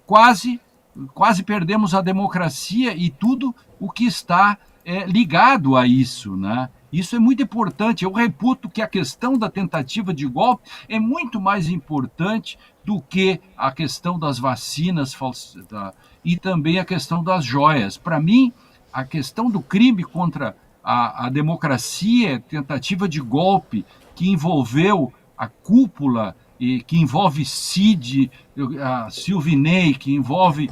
quase perdemos a democracia e tudo o que está ligado a isso, né? Isso é muito importante. Eu reputo que a questão da tentativa de golpe é muito mais importante do que a questão das vacinas e também a questão das joias. Para mim, a questão do crime contra a democracia, tentativa de golpe que envolveu a cúpula, e que envolve Cid, Silvinei, que envolve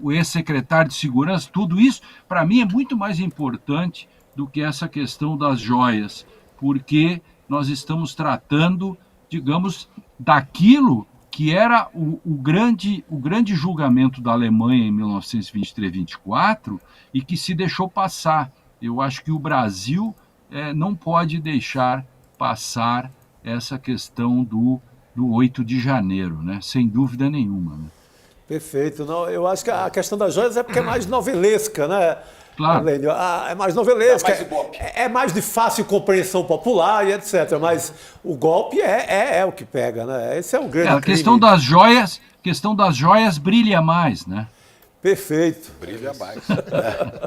o ex-secretário de Segurança, tudo isso, para mim, é muito mais importante do que essa questão das joias, porque nós estamos tratando, digamos, daquilo que era o grande julgamento da Alemanha em 1923-24 e que se deixou passar. Eu acho que o Brasil não pode deixar passar essa questão do 8 de janeiro, né? Sem dúvida nenhuma. Né? Perfeito. Não, eu acho que a questão das joias é porque é mais novelesca, né? Claro. É mais novelesca, é mais de fácil compreensão popular e etc. Mas o golpe é o que pega, né? Esse é o grande a questão das joias brilha mais, né? Perfeito. Brilha mais.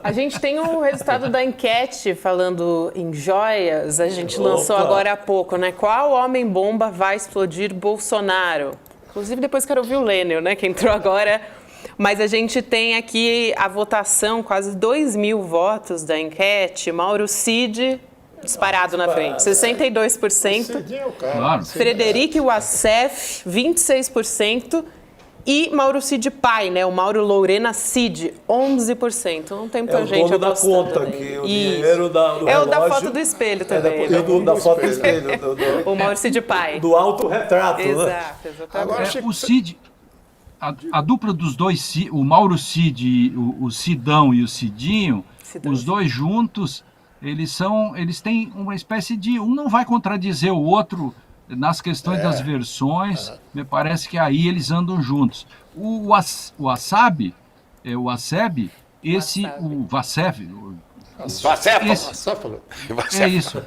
A gente tem o resultado da enquete falando em joias. A gente lançou agora há pouco, né? Qual homem-bomba vai explodir Bolsonaro? Inclusive, depois quero ouvir o Lênio, né? Que entrou agora. Mas a gente tem aqui a votação, quase 2.000 votos da enquete. Mauro Cid, disparado na frente, 62%. Claro. Frederico Wassef, 26%. E Mauro Cid pai, né? O Mauro Lorena Cid, 11%. Não tem muita gente dono da apostando, conta, né? que o dinheiro do relógio... É o da foto do espelho também. Da foto do espelho. O Mauro Cid pai. Do autorretrato, né? Exato, exatamente. Agora, o Cid... A dupla dos dois, o Mauro Cid, o Cidão e o Cidinho, os dois juntos, eles têm uma espécie de... Um não vai contradizer o outro nas questões das versões, me parece que aí eles andam juntos. O Wasabi, o Wasabi, o Vassef, é isso.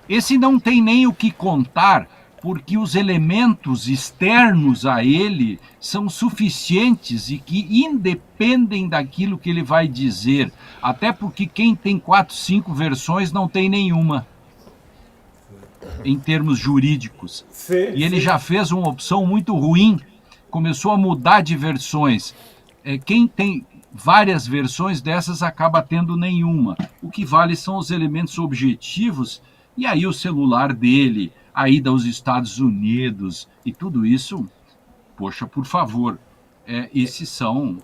Esse não tem nem o que contar, porque os elementos externos a ele são suficientes e que independem daquilo que ele vai dizer. Até porque quem tem 4, 5 versões não tem nenhuma, em termos jurídicos. E ele já fez uma opção muito ruim, começou a mudar de versões. Quem tem várias versões dessas acaba tendo nenhuma. O que vale são os elementos objetivos, e aí o celular dele, a ida aos Estados Unidos e tudo isso, poxa, por favor, esses são...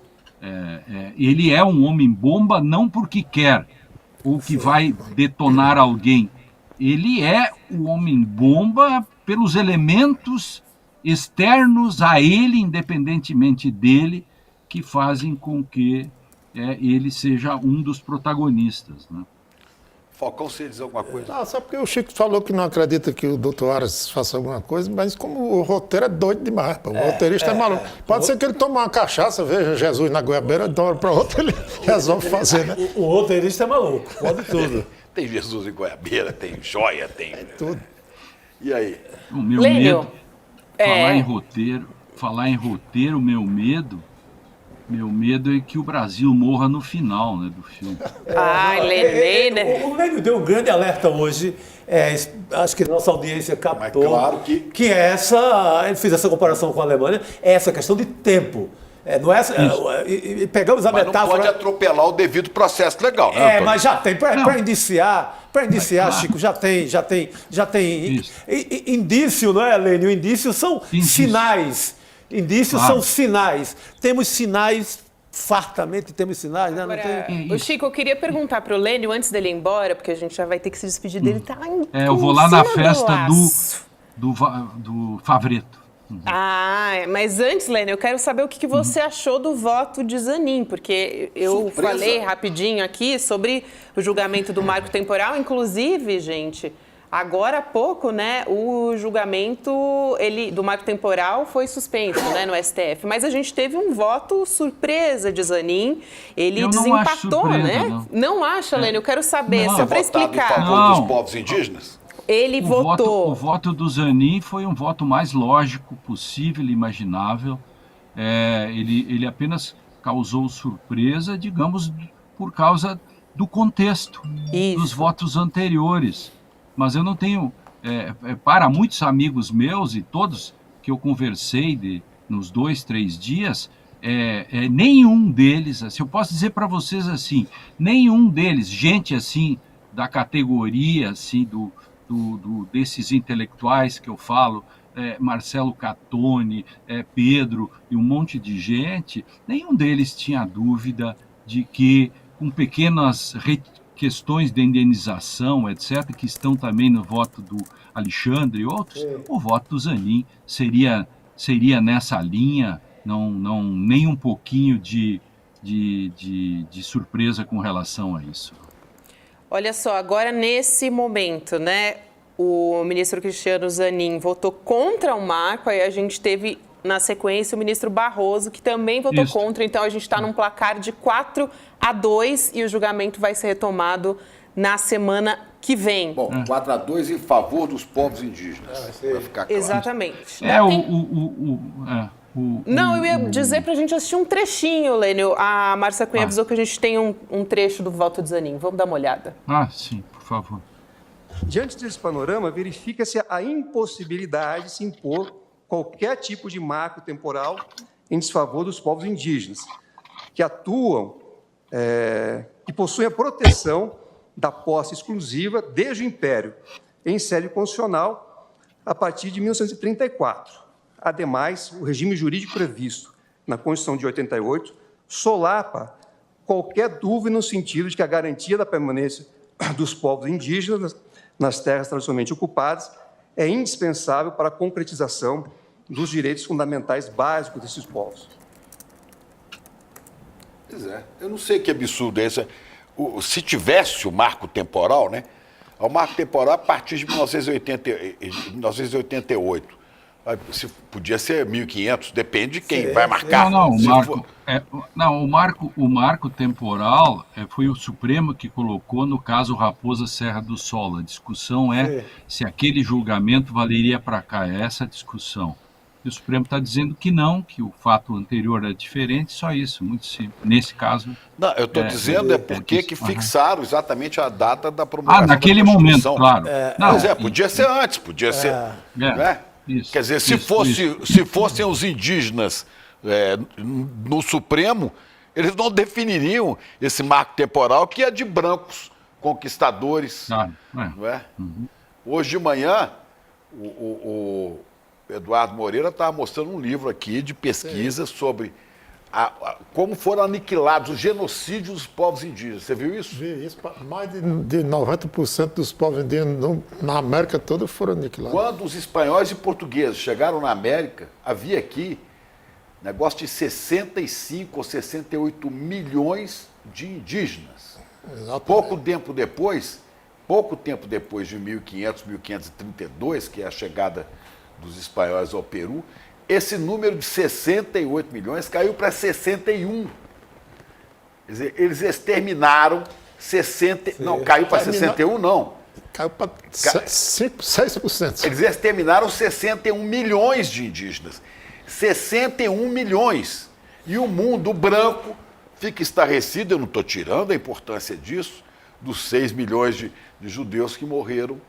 ele é um homem-bomba não porque quer, ou que vai detonar alguém. Ele é o homem-bomba pelos elementos externos a ele, independentemente dele, que fazem com que ele seja um dos protagonistas, né? Falcão, você dizer alguma coisa? Não, só porque o Chico falou que não acredita que o doutor Aras faça alguma coisa, mas como o roteiro é doido demais, pô. O roteirista é maluco. Pode ser que ele tome uma cachaça, veja Jesus na goiabeira, de uma hora para outra ele resolve fazer, né? O roteirista é maluco, pode tudo. Tem Jesus em goiabeira, tem joia, tem... tudo. E aí? O meu Lênio, medo, falar em roteiro, meu medo é que o Brasil morra no final, né, do filme. Lênio. O Lênio deu um grande alerta hoje, acho que nossa audiência captou, claro que ele fez essa comparação com a Alemanha, essa questão de tempo. Não é, pegamos a metáfora... Não pode atropelar o devido processo legal, né, Antônio? Mas já tem, para iniciar, Chico, já tem indício, não é, Lênio? Indícios são sinais. Indícios são sinais. Temos sinais, fartamente temos sinais, né? Agora, o Chico, eu queria perguntar para o Lênio, antes dele ir embora, porque a gente já vai ter que se despedir dele, tá eu vou lá na festa do Favreto. Mas antes, Lênio, eu quero saber o que você achou do voto de Zanin, porque eu falei rapidinho aqui sobre o julgamento do marco temporal, inclusive, gente, agora há pouco, né, o julgamento do marco temporal foi suspenso, né, no STF, mas a gente teve um voto surpresa de Zanin, ele desempatou, surpresa, né? Não acha, Lênio? Eu quero saber, só para explicar. Em favor dos povos indígenas? Ele votou. O voto do Zanin foi um voto mais lógico possível e imaginável. Ele apenas causou surpresa, digamos, por causa do contexto dos votos anteriores. Mas eu não tenho... para muitos amigos meus e todos que eu conversei nos 2, 3 dias, nenhum deles, assim, eu posso dizer para vocês assim, nenhum deles, gente assim, da categoria assim, desses intelectuais que eu falo, Marcelo Catone, Pedro e um monte de gente, nenhum deles tinha dúvida de que, com pequenas questões de indenização, etc., que estão também no voto do Alexandre e outros, o voto do Zanin seria nessa linha, nem um pouquinho de surpresa com relação a isso. Olha só, agora nesse momento, né, o ministro Cristiano Zanin votou contra o marco, aí a gente teve na sequência o ministro Barroso, que também votou contra, então a gente está num placar de 4-2 e o julgamento vai ser retomado na semana que vem. Bom, 4-2 em favor dos povos indígenas, vai ficar claro. Exatamente. Não, eu ia dizer para a gente assistir um trechinho, Lênio. A Márcia Cunha avisou que a gente tem um trecho do voto de Zanin. Vamos dar uma olhada. Sim, por favor. Diante desse panorama, verifica-se a impossibilidade de se impor qualquer tipo de marco temporal em desfavor dos povos indígenas, que atuam e possuem a proteção da posse exclusiva desde o Império, em sede constitucional, a partir de 1934. Ademais, o regime jurídico previsto na Constituição de 88 solapa qualquer dúvida no sentido de que a garantia da permanência dos povos indígenas nas terras tradicionalmente ocupadas é indispensável para a concretização dos direitos fundamentais básicos desses povos. Pois é, eu não sei que absurdo é esse. Se tivesse o marco temporal, né? O marco temporal a partir de 1988. Podia ser 1500, depende de quem vai marcar. Não, o marco temporal foi o Supremo que colocou no caso Raposa Serra do Sol. A discussão é se aquele julgamento valeria para cá. É essa a discussão. E o Supremo está dizendo que não, que o fato anterior é diferente, só isso, muito simples. Nesse caso... Não, eu estou dizendo porque que fixaram exatamente a data da promulgação naquele momento, claro. Podia ser antes, podia ser... Né? Isso, quer dizer, se fossem os indígenas no Supremo, eles não definiriam esse marco temporal que é de brancos conquistadores. Não é? Hoje de manhã, o Eduardo Moreira estava mostrando um livro aqui de pesquisa sobre como foram aniquilados os genocídios dos povos indígenas. Você viu isso? Vi isso. Mais de 90% dos povos indígenas na América toda foram aniquilados. Quando os espanhóis e portugueses chegaram na América, havia aqui negócio de 65 ou 68 milhões de indígenas. Exatamente. Pouco tempo depois de 1500, 1532, que é a chegada dos espanhóis ao Peru, esse número de 68 milhões caiu para 61. Quer dizer, eles exterminaram 60... Não, caiu para 61, não. Caiu para 6%. Eles exterminaram 61 milhões de indígenas. 61 milhões. E o mundo branco fica estarrecido, eu não estou tirando a importância disso, dos 6 milhões de judeus que morreram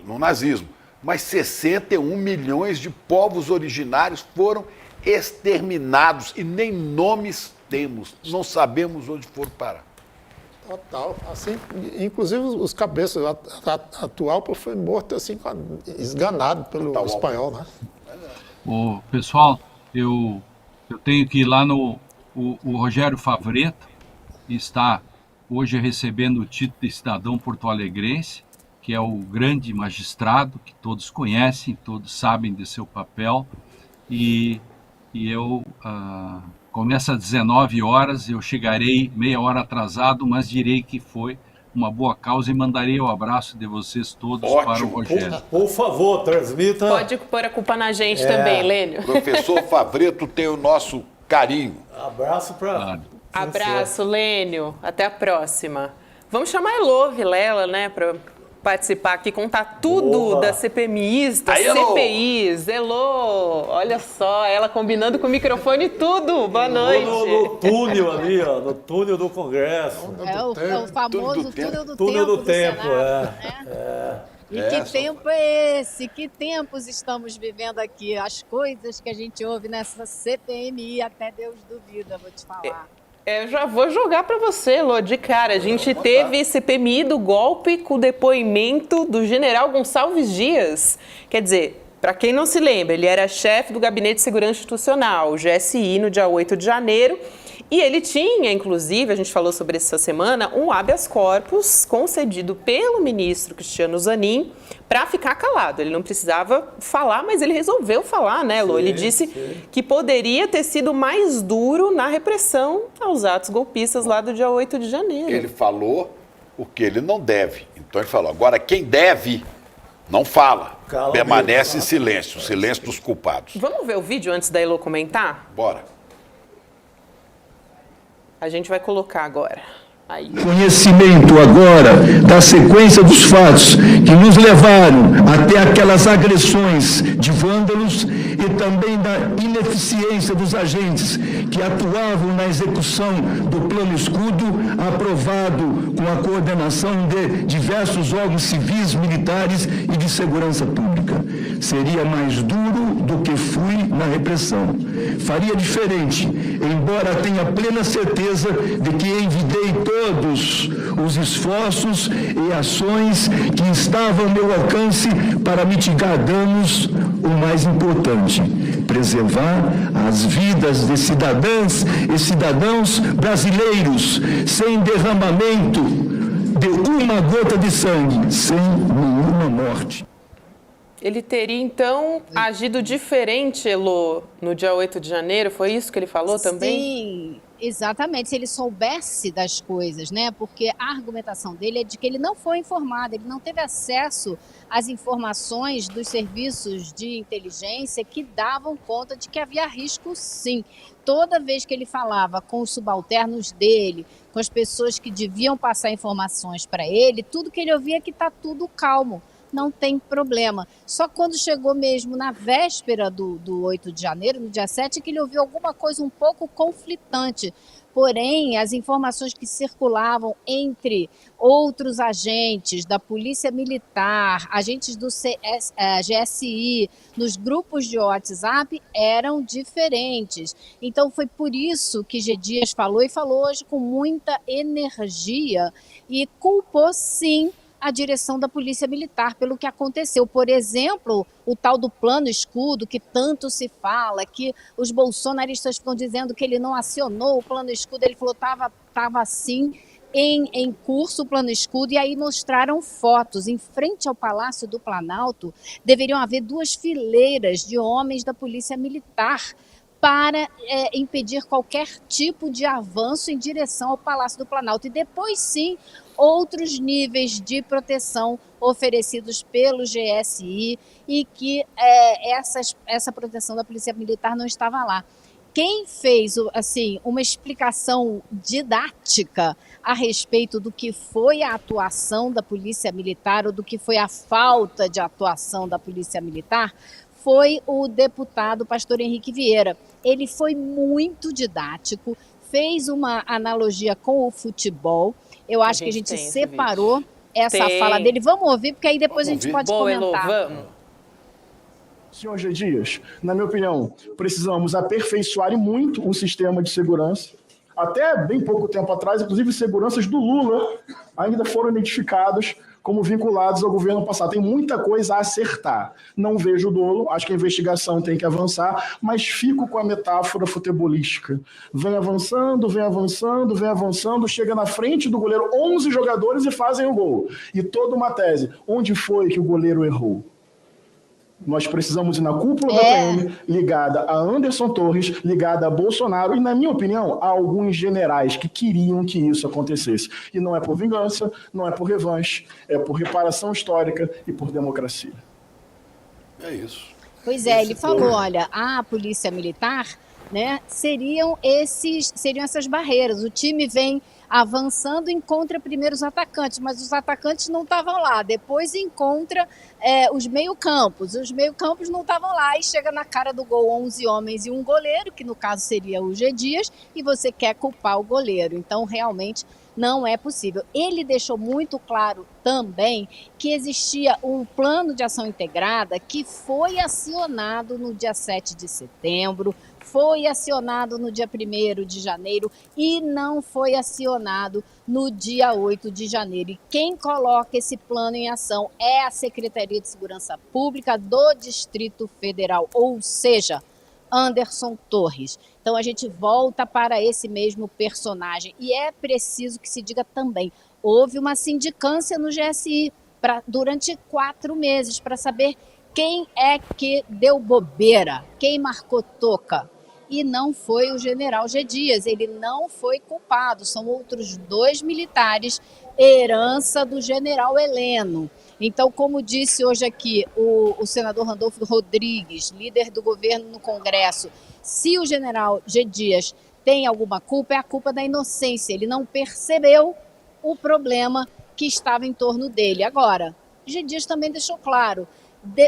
no nazismo. Mas 61 milhões de povos originários foram exterminados e nem nomes temos, não sabemos onde foram parar. Total. Assim, inclusive os cabeças, atual foi morto assim, esganado pelo espanhol, né? Pessoal, eu tenho que ir lá no... O Rogério Favreto está hoje recebendo o título de cidadão porto-alegrense, que é o grande magistrado, que todos conhecem, todos sabem de seu papel, e eu começo às 19 horas, eu chegarei meia hora atrasado, mas direi que foi uma boa causa e mandarei o abraço de vocês todos para o Rogério. Por favor, transmita. Pode pôr a culpa na gente também, Lênio. Professor Favreto tem o nosso carinho. Abraço para... Claro. Abraço, Lênio. Até a próxima. Vamos chamar a Elô Vilela, né, para participar aqui, contar tudo da CPMIs, das CPIs. Elô, olha só, ela combinando com o microfone e tudo. Boa noite. No túnel ali, ó, no túnel do Congresso. É o famoso túnel do tempo. E que tempo é esse? Que tempos estamos vivendo aqui? As coisas que a gente ouve nessa CPMI, até Deus duvida, vou te falar. Eu já vou jogar para você, Lô, de cara. A gente teve CPMI do golpe com o depoimento do general Gonçalves Dias. Quer dizer, para quem não se lembra, ele era chefe do Gabinete de Segurança Institucional, o GSI, no dia 8 de janeiro. E ele tinha, inclusive, a gente falou sobre isso essa semana, um habeas corpus concedido pelo ministro Cristiano Zanin para ficar calado. Ele não precisava falar, mas ele resolveu falar, né, Lô? Ele disse que poderia ter sido mais duro na repressão aos atos golpistas lá do dia 8 de janeiro. Ele falou o que ele não deve. Então ele falou, agora quem deve não fala, permanece em silêncio, silêncio dos culpados. Vamos ver o vídeo antes da Elô comentar? Bora. A gente vai colocar agora. Aí. Conhecimento agora da sequência dos fatos que nos levaram até aquelas agressões de vândalos e também da ineficiência dos agentes que atuavam na execução do Plano Escudo, aprovado com a coordenação de diversos órgãos civis, militares e de segurança pública. Seria mais duro do que fui na repressão. Faria diferente embora tenha plena certeza de que envidei todos os esforços e ações que estavam ao meu alcance para mitigar danos, o mais importante, preservar as vidas de cidadãs e cidadãos brasileiros sem derramamento de uma gota de sangue, sem nenhuma morte. Ele teria, então, agido diferente, Elô, no dia 8 de janeiro? Foi isso que ele falou também? Sim, exatamente. Se ele soubesse das coisas, né? Porque a argumentação dele é de que ele não foi informado, ele não teve acesso às informações dos serviços de inteligência que davam conta de que havia risco, sim. Toda vez que ele falava com os subalternos dele, com as pessoas que deviam passar informações para ele, tudo que ele ouvia é que está tudo calmo. Não tem problema. Só quando chegou mesmo na véspera do 8 de janeiro, no dia 7, que ele ouviu alguma coisa um pouco conflitante. Porém, as informações que circulavam entre outros agentes da Polícia Militar, agentes do GSI, nos grupos de WhatsApp, eram diferentes. Então, foi por isso que G. Dias falou, e falou hoje com muita energia, e culpou, sim, a direção da Polícia Militar pelo que aconteceu. Por exemplo, o tal do plano escudo, que tanto se fala, que os bolsonaristas ficam dizendo que ele não acionou o plano escudo. Ele falou que estava sim em curso o plano escudo, e aí mostraram fotos. Em frente ao Palácio do Planalto, deveriam haver 2 fileiras de homens da Polícia Militar para impedir qualquer tipo de avanço em direção ao Palácio do Planalto. E depois, sim, outros níveis de proteção oferecidos pelo GSI, e que essa proteção da Polícia Militar não estava lá. Quem fez assim, uma explicação didática a respeito do que foi a atuação da Polícia Militar, ou do que foi a falta de atuação da Polícia Militar, foi o deputado Pastor Henrique Vieira. Ele foi muito didático, fez uma analogia com o futebol. Eu acho que a gente separou essa fala dele. Vamos ouvir, porque aí depois a gente pode comentar. Vamos. Senhor G. Dias, na minha opinião, precisamos aperfeiçoar muito o sistema de segurança. Até bem pouco tempo atrás, inclusive, seguranças do Lula ainda foram identificados como vinculados ao governo passado. Tem muita coisa a acertar. Não vejo dolo, acho que a investigação tem que avançar, mas fico com a metáfora futebolística. Vem avançando, vem avançando, vem avançando, chega na frente do goleiro 11 jogadores e fazem o gol. E toda uma tese. Onde foi que o goleiro errou? Nós precisamos ir na cúpula da PM, ligada a Anderson Torres, ligada a Bolsonaro e, na minha opinião, a alguns generais que queriam que isso acontecesse. E não é por vingança, não é por revanche, é por reparação histórica e por democracia. É isso. Pois é, ele falou, olha, a Polícia Militar, né, seriam essas barreiras. O time vem avançando, encontra primeiro os atacantes, mas os atacantes não estavam lá. Depois encontra os meio-campos. Os meio-campos não estavam lá, e chega na cara do gol 11 homens e um goleiro, que no caso seria o G. Dias, e você quer culpar o goleiro. Então, realmente, não é possível. Ele deixou muito claro também que existia um plano de ação integrada que foi acionado no dia 7 de setembro, foi acionado no dia 1º de janeiro e não foi acionado no dia 8 de janeiro. E quem coloca esse plano em ação é a Secretaria de Segurança Pública do Distrito Federal, ou seja, Anderson Torres. Então a gente volta para esse mesmo personagem. E é preciso que se diga também, houve uma sindicância no GSI durante 4 meses para saber quem é que deu bobeira, quem marcou toca. E não foi o general G. Dias, ele não foi culpado, são outros 2 militares, herança do general Heleno. Então, como disse hoje aqui o senador Randolfo Rodrigues, líder do governo no Congresso, se o general G. Dias tem alguma culpa, é a culpa da inocência. Ele não percebeu o problema que estava em torno dele. Agora, G. Dias também deixou claro,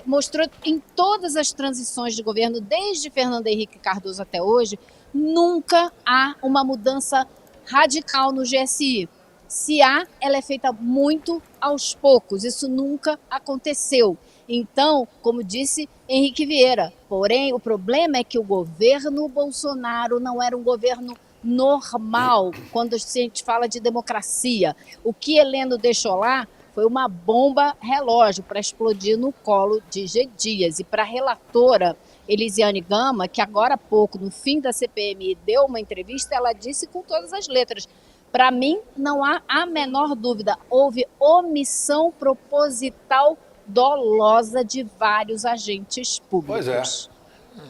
mostrou em todas as transições de governo, desde Fernando Henrique Cardoso até hoje, nunca há uma mudança radical no GSI. Se há, ela é feita muito aos poucos. Isso nunca aconteceu. Então, como disse Henrique Vieira, porém, o problema é que o governo Bolsonaro não era um governo normal, quando a gente fala de democracia. O que Heleno deixou lá foi uma bomba relógio para explodir no colo de G. Dias. E para a relatora Elisiane Gama, que agora há pouco, no fim da CPMI, deu uma entrevista, ela disse com todas as letras: para mim, não há a menor dúvida, houve omissão proposital dolosa de vários agentes públicos. Pois é.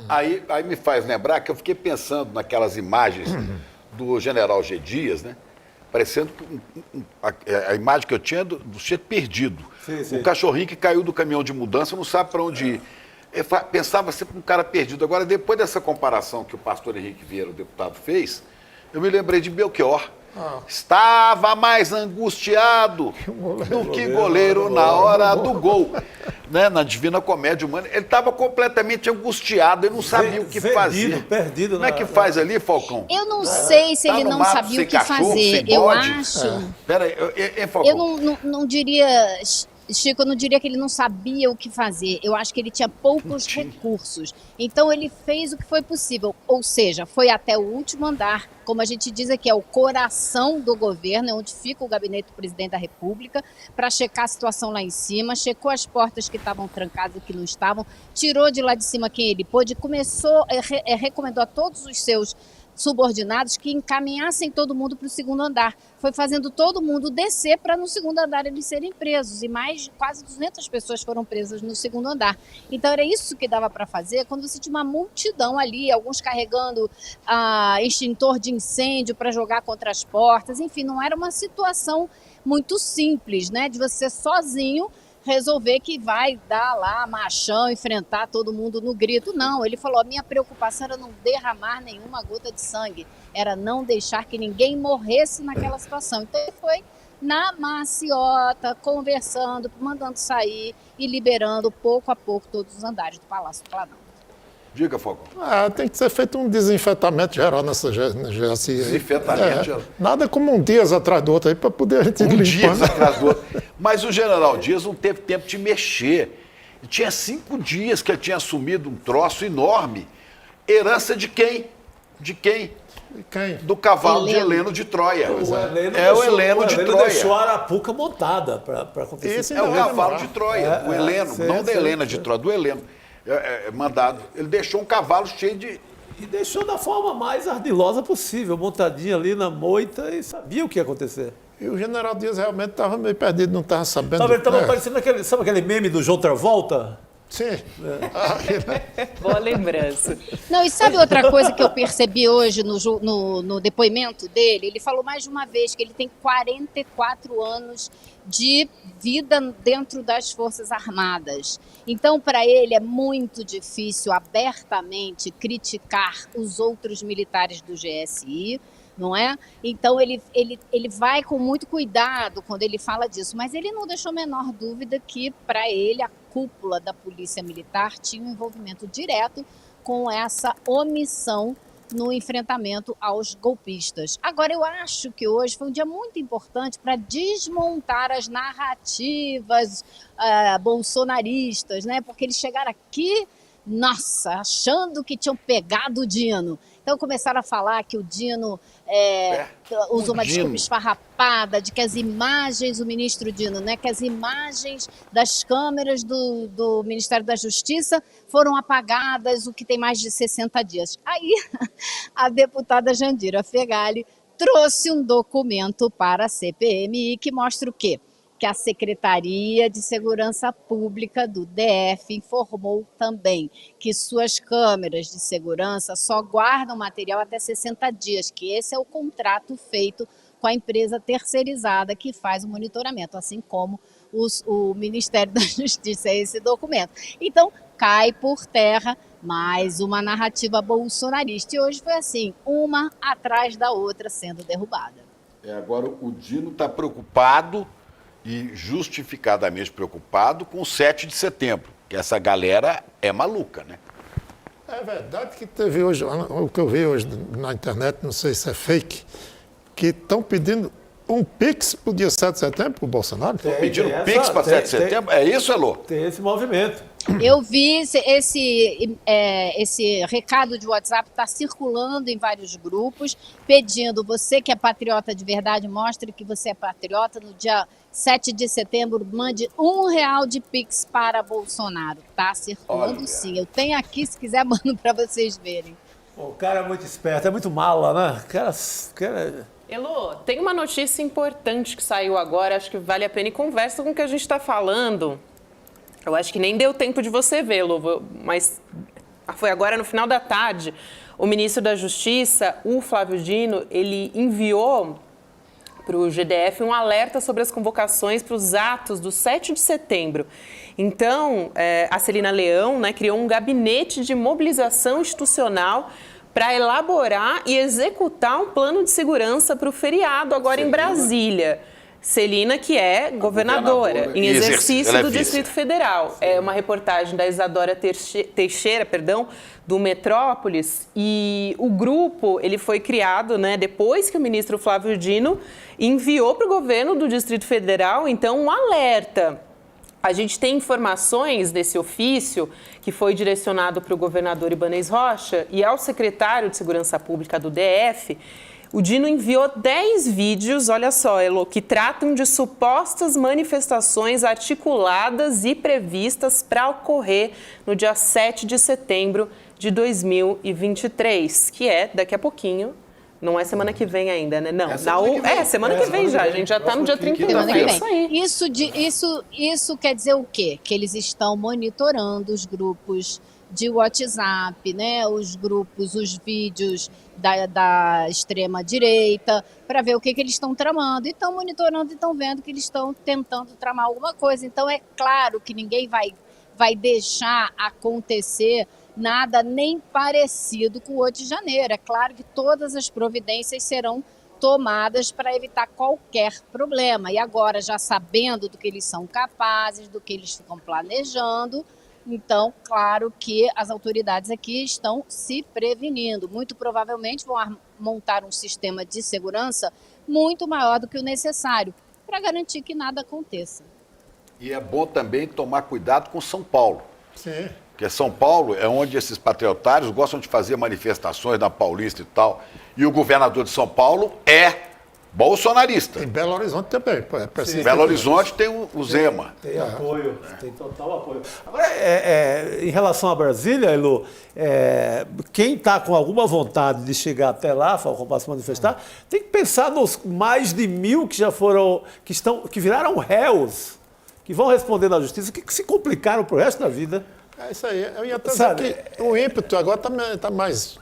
Aí me faz lembrar que eu fiquei pensando naquelas imagens do general G. Dias, né? Parecendo a imagem que eu tinha do sujeito perdido. Sim. O cachorrinho que caiu do caminhão de mudança não sabe para onde ir. Eu pensava sempre um cara perdido. Agora, depois dessa comparação que o pastor Henrique Vieira, o deputado, fez, eu me lembrei de Belchior. Estava mais angustiado do que goleiro na hora do gol. Né? Na Divina Comédia Humana, ele estava completamente angustiado, ele não sabia o que fazer. Perdido. Como é que faz ali, Falcão? Eu não sei se ele não sabia o que fazer. Eu acho. Pera aí, Falcão. Eu não diria, Chico, eu não diria que ele não sabia o que fazer. Eu acho que ele tinha poucos recursos. Então ele fez o que foi possível. Ou seja, foi até o último andar, como a gente diz aqui, é o coração do governo, é onde fica o gabinete do presidente da República, para checar a situação lá em cima, checou as portas que estavam trancadas e que não estavam, tirou de lá de cima quem ele pôde, recomendou a todos os seus subordinados que encaminhassem todo mundo para o segundo andar. Foi fazendo todo mundo descer para no segundo andar eles serem presos. E quase 200 pessoas foram presas no segundo andar. Então era isso que dava para fazer quando você tinha uma multidão ali, alguns carregando extintor de incêndio para jogar contra as portas. Enfim, não era uma situação muito simples, né? De você sozinho resolver que vai dar lá machão, enfrentar todo mundo no grito. Não, ele falou, a minha preocupação era não derramar nenhuma gota de sangue, era não deixar que ninguém morresse naquela situação. Então ele foi na maciota, conversando, mandando sair e liberando pouco a pouco todos os andares do Palácio do Planalto. Diga, Falcão. Tem que ser feito um desinfetamento geral nessa GSI. Desinfetamento geral. Nada como um dias atrás do outro aí para poder a gente limpar. Dias atrás do outro. Mas o general Dias não teve tempo de mexer. Tinha 5 dias que ele tinha assumido um troço enorme. Herança de quem? De quem? Do cavalo de Heleno de Troia. O Heleno de Troia. Deixou a arapuca montada para acontecer. Esse é o cavalo de Troia, o Heleno. Não da Helena de Troia, do Heleno. Mandado. Ele deixou um cavalo cheio de... E deixou da forma mais ardilosa possível, montadinho ali na moita e sabia o que ia acontecer. E o general Dias realmente estava meio perdido, não estava sabendo. Ele estava parecendo sabe aquele meme do João Travolta? Sim. Boa lembrança. Não, e sabe outra coisa que eu percebi hoje no depoimento dele? Ele falou mais de uma vez que ele tem 44 anos de vida dentro das Forças Armadas. Então, para ele, é muito difícil abertamente criticar os outros militares do GSI, não é? Então, ele vai com muito cuidado quando ele fala disso, mas ele não deixou a menor dúvida que, para ele, a cúpula da Polícia Militar tinha um envolvimento direto com essa omissão no enfrentamento aos golpistas. Agora, eu acho que hoje foi um dia muito importante para desmontar as narrativas bolsonaristas, né? Porque eles chegaram aqui, nossa, achando que tinham pegado o Dino. Então começaram a falar que o Dino usou uma desculpa esfarrapada, de que as imagens, o ministro Dino, né, que as imagens das câmeras do Ministério da Justiça foram apagadas, o que tem mais de 60 dias. Aí a deputada Jandira Fegali trouxe um documento para a CPMI que mostra o quê? Que a Secretaria de Segurança Pública do DF informou também que suas câmeras de segurança só guardam material até 60 dias, que esse é o contrato feito com a empresa terceirizada que faz o monitoramento, assim como o Ministério da Justiça, é esse documento. Então, cai por terra mais uma narrativa bolsonarista. E hoje foi assim, uma atrás da outra sendo derrubada. Agora o Dino está preocupado e justificadamente preocupado com o 7 de setembro, que essa galera é maluca, né? É verdade que teve hoje, o que eu vi hoje na internet, não sei se é fake, que estão pedindo um Pix pro dia 7 de setembro pro Bolsonaro? Pedindo Pix para 7 de setembro? É isso, Elô? Tem esse movimento. Eu vi esse recado de WhatsApp está circulando em vários grupos, pedindo, você que é patriota de verdade, mostre que você é patriota. No dia 7 de setembro, mande R$1 de Pix para Bolsonaro. Tá circulando sim. Eu tenho aqui, se quiser, mando para vocês verem. O cara é muito esperto, é muito mala, né? Elô, tem uma notícia importante que saiu agora, acho que vale a pena e conversa com o que a gente está falando. Eu acho que nem deu tempo de você ver, Elô, mas foi agora no final da tarde. O ministro da Justiça, o Flávio Dino, ele enviou para o GDF um alerta sobre as convocações para os atos do 7 de setembro. Então, a Celina Leão, né, criou um gabinete de mobilização institucional para elaborar e executar um plano de segurança para o feriado agora em Brasília. Celina, que é governadora em exercício do Distrito Federal. É uma reportagem da Isadora Teixeira, do Metrópolis. E o grupo ele foi criado, né, depois que o ministro Flávio Dino enviou para o governo do Distrito Federal, então, um alerta. A gente tem informações desse ofício que foi direcionado para o governador Ibanez Rocha e ao secretário de Segurança Pública do DF. O Dino enviou 10 vídeos, olha só, Elô, que tratam de supostas manifestações articuladas e previstas para ocorrer no dia 7 de setembro de 2023, que é daqui a pouquinho. Não é semana que vem ainda, né? Não, semana que vem já. A gente já está no dia 31. Isso quer dizer o quê? Que eles estão monitorando os grupos de WhatsApp, né? Os grupos, os vídeos da extrema-direita, para ver o que eles estão tramando. E estão monitorando e estão vendo que eles estão tentando tramar alguma coisa. Então, é claro que ninguém vai deixar acontecer nada nem parecido com o 8 de janeiro. É claro que todas as providências serão tomadas para evitar qualquer problema. E agora, já sabendo do que eles são capazes, do que eles ficam planejando, então, claro que as autoridades aqui estão se prevenindo. Muito provavelmente vão montar um sistema de segurança muito maior do que o necessário para garantir que nada aconteça. E é bom também tomar cuidado com São Paulo. Sim. Porque São Paulo é onde esses patriotários gostam de fazer manifestações na Paulista e tal. E o governador de São Paulo é bolsonarista. Em Belo Horizonte também. Belo Horizonte tem o Zema. Tem apoio, tem total apoio. Agora, em relação a Brasília, Elô, quem está com alguma vontade de chegar até lá, para se manifestar, tem que pensar nos mais de 1.000 que já foram, que viraram réus, que vão responder na justiça, que se complicaram pro resto da vida. É isso aí. Eu ia até dizer que o ímpeto agora está mais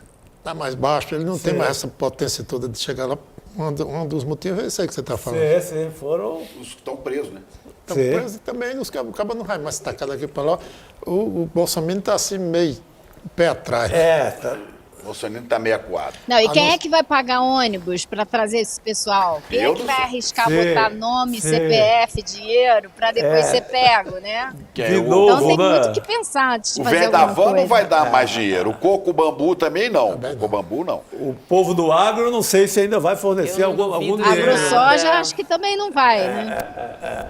baixo, ele não tem mais essa potência toda de chegar lá. Um dos motivos é esse aí que você está falando. Sim, foram... Os que estão presos, né? Estão presos e também os cabas não vai mais tacar daqui para lá. O Bolsonaro está assim meio pé atrás. O Bolsonaro está meio acuado. Não, e quem é que vai pagar ônibus para trazer esse pessoal? Quem é que vai arriscar botar nome, CPF, dinheiro, para depois ser pego, né? Então tem muito o que pensar antes de fazer alguma coisa. O Vendavan não vai dar mais dinheiro. O coco bambu também não. O coco bambu não. O povo do agro, não sei se ainda vai fornecer algum dinheiro. Agrosoja, acho que também não vai, né?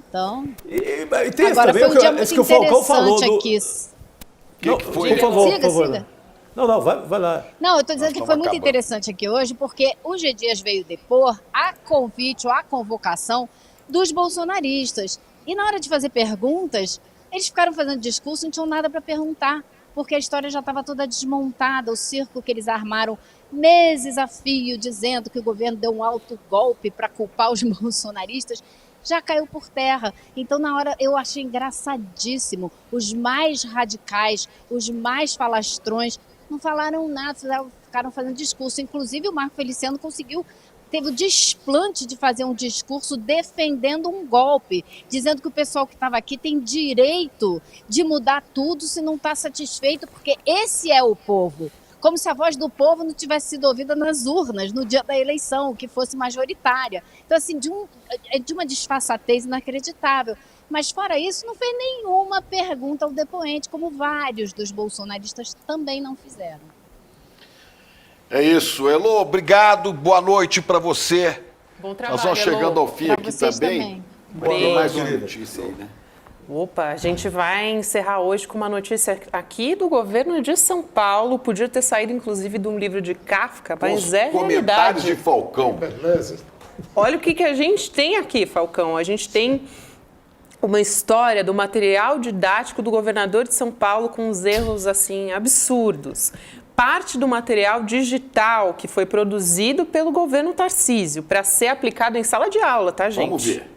Então... E tem agora também foi um dia muito que o Falcão falou aqui. Que foi? Por favor. Siga. Não, vai lá. Não, eu estou dizendo que foi muito interessante aqui hoje, porque o G. Dias veio depor a convite ou a convocação dos bolsonaristas. E na hora de fazer perguntas, eles ficaram fazendo discurso e não tinham nada para perguntar, porque a história já estava toda desmontada, o circo que eles armaram meses a fio, dizendo que o governo deu um alto golpe para culpar os bolsonaristas, já caiu por terra. Então, na hora, eu achei engraçadíssimo. Os mais radicais, os mais falastrões, não falaram nada, ficaram fazendo discurso. Inclusive, o Marco Feliciano teve o desplante de fazer um discurso defendendo um golpe, dizendo que o pessoal que estava aqui tem direito de mudar tudo se não está satisfeito, porque esse é o povo. Como se a voz do povo não tivesse sido ouvida nas urnas, no dia da eleição, que fosse majoritária. Então, assim, de uma disfarçatez inacreditável. Mas, fora isso, não fez nenhuma pergunta ao depoente, como vários dos bolsonaristas também não fizeram. É isso. Elô, obrigado. Boa noite para você. Bom trabalho, Nós vamos chegando Elô. ao fim aqui também. Beijo. Mais uma notícia aí, né? Opa, a gente vai encerrar hoje com uma notícia aqui do governo de São Paulo. Podia ter saído, inclusive, de um livro de Kafka, mas é comentários realidade. de Falcão. Beleza. Olha o que a gente tem aqui, Falcão. A gente tem uma história do material didático do governador de São Paulo com uns erros, assim, absurdos. Parte do material digital que foi produzido pelo governo Tarcísio para ser aplicado em sala de aula, tá, gente? Vamos ver.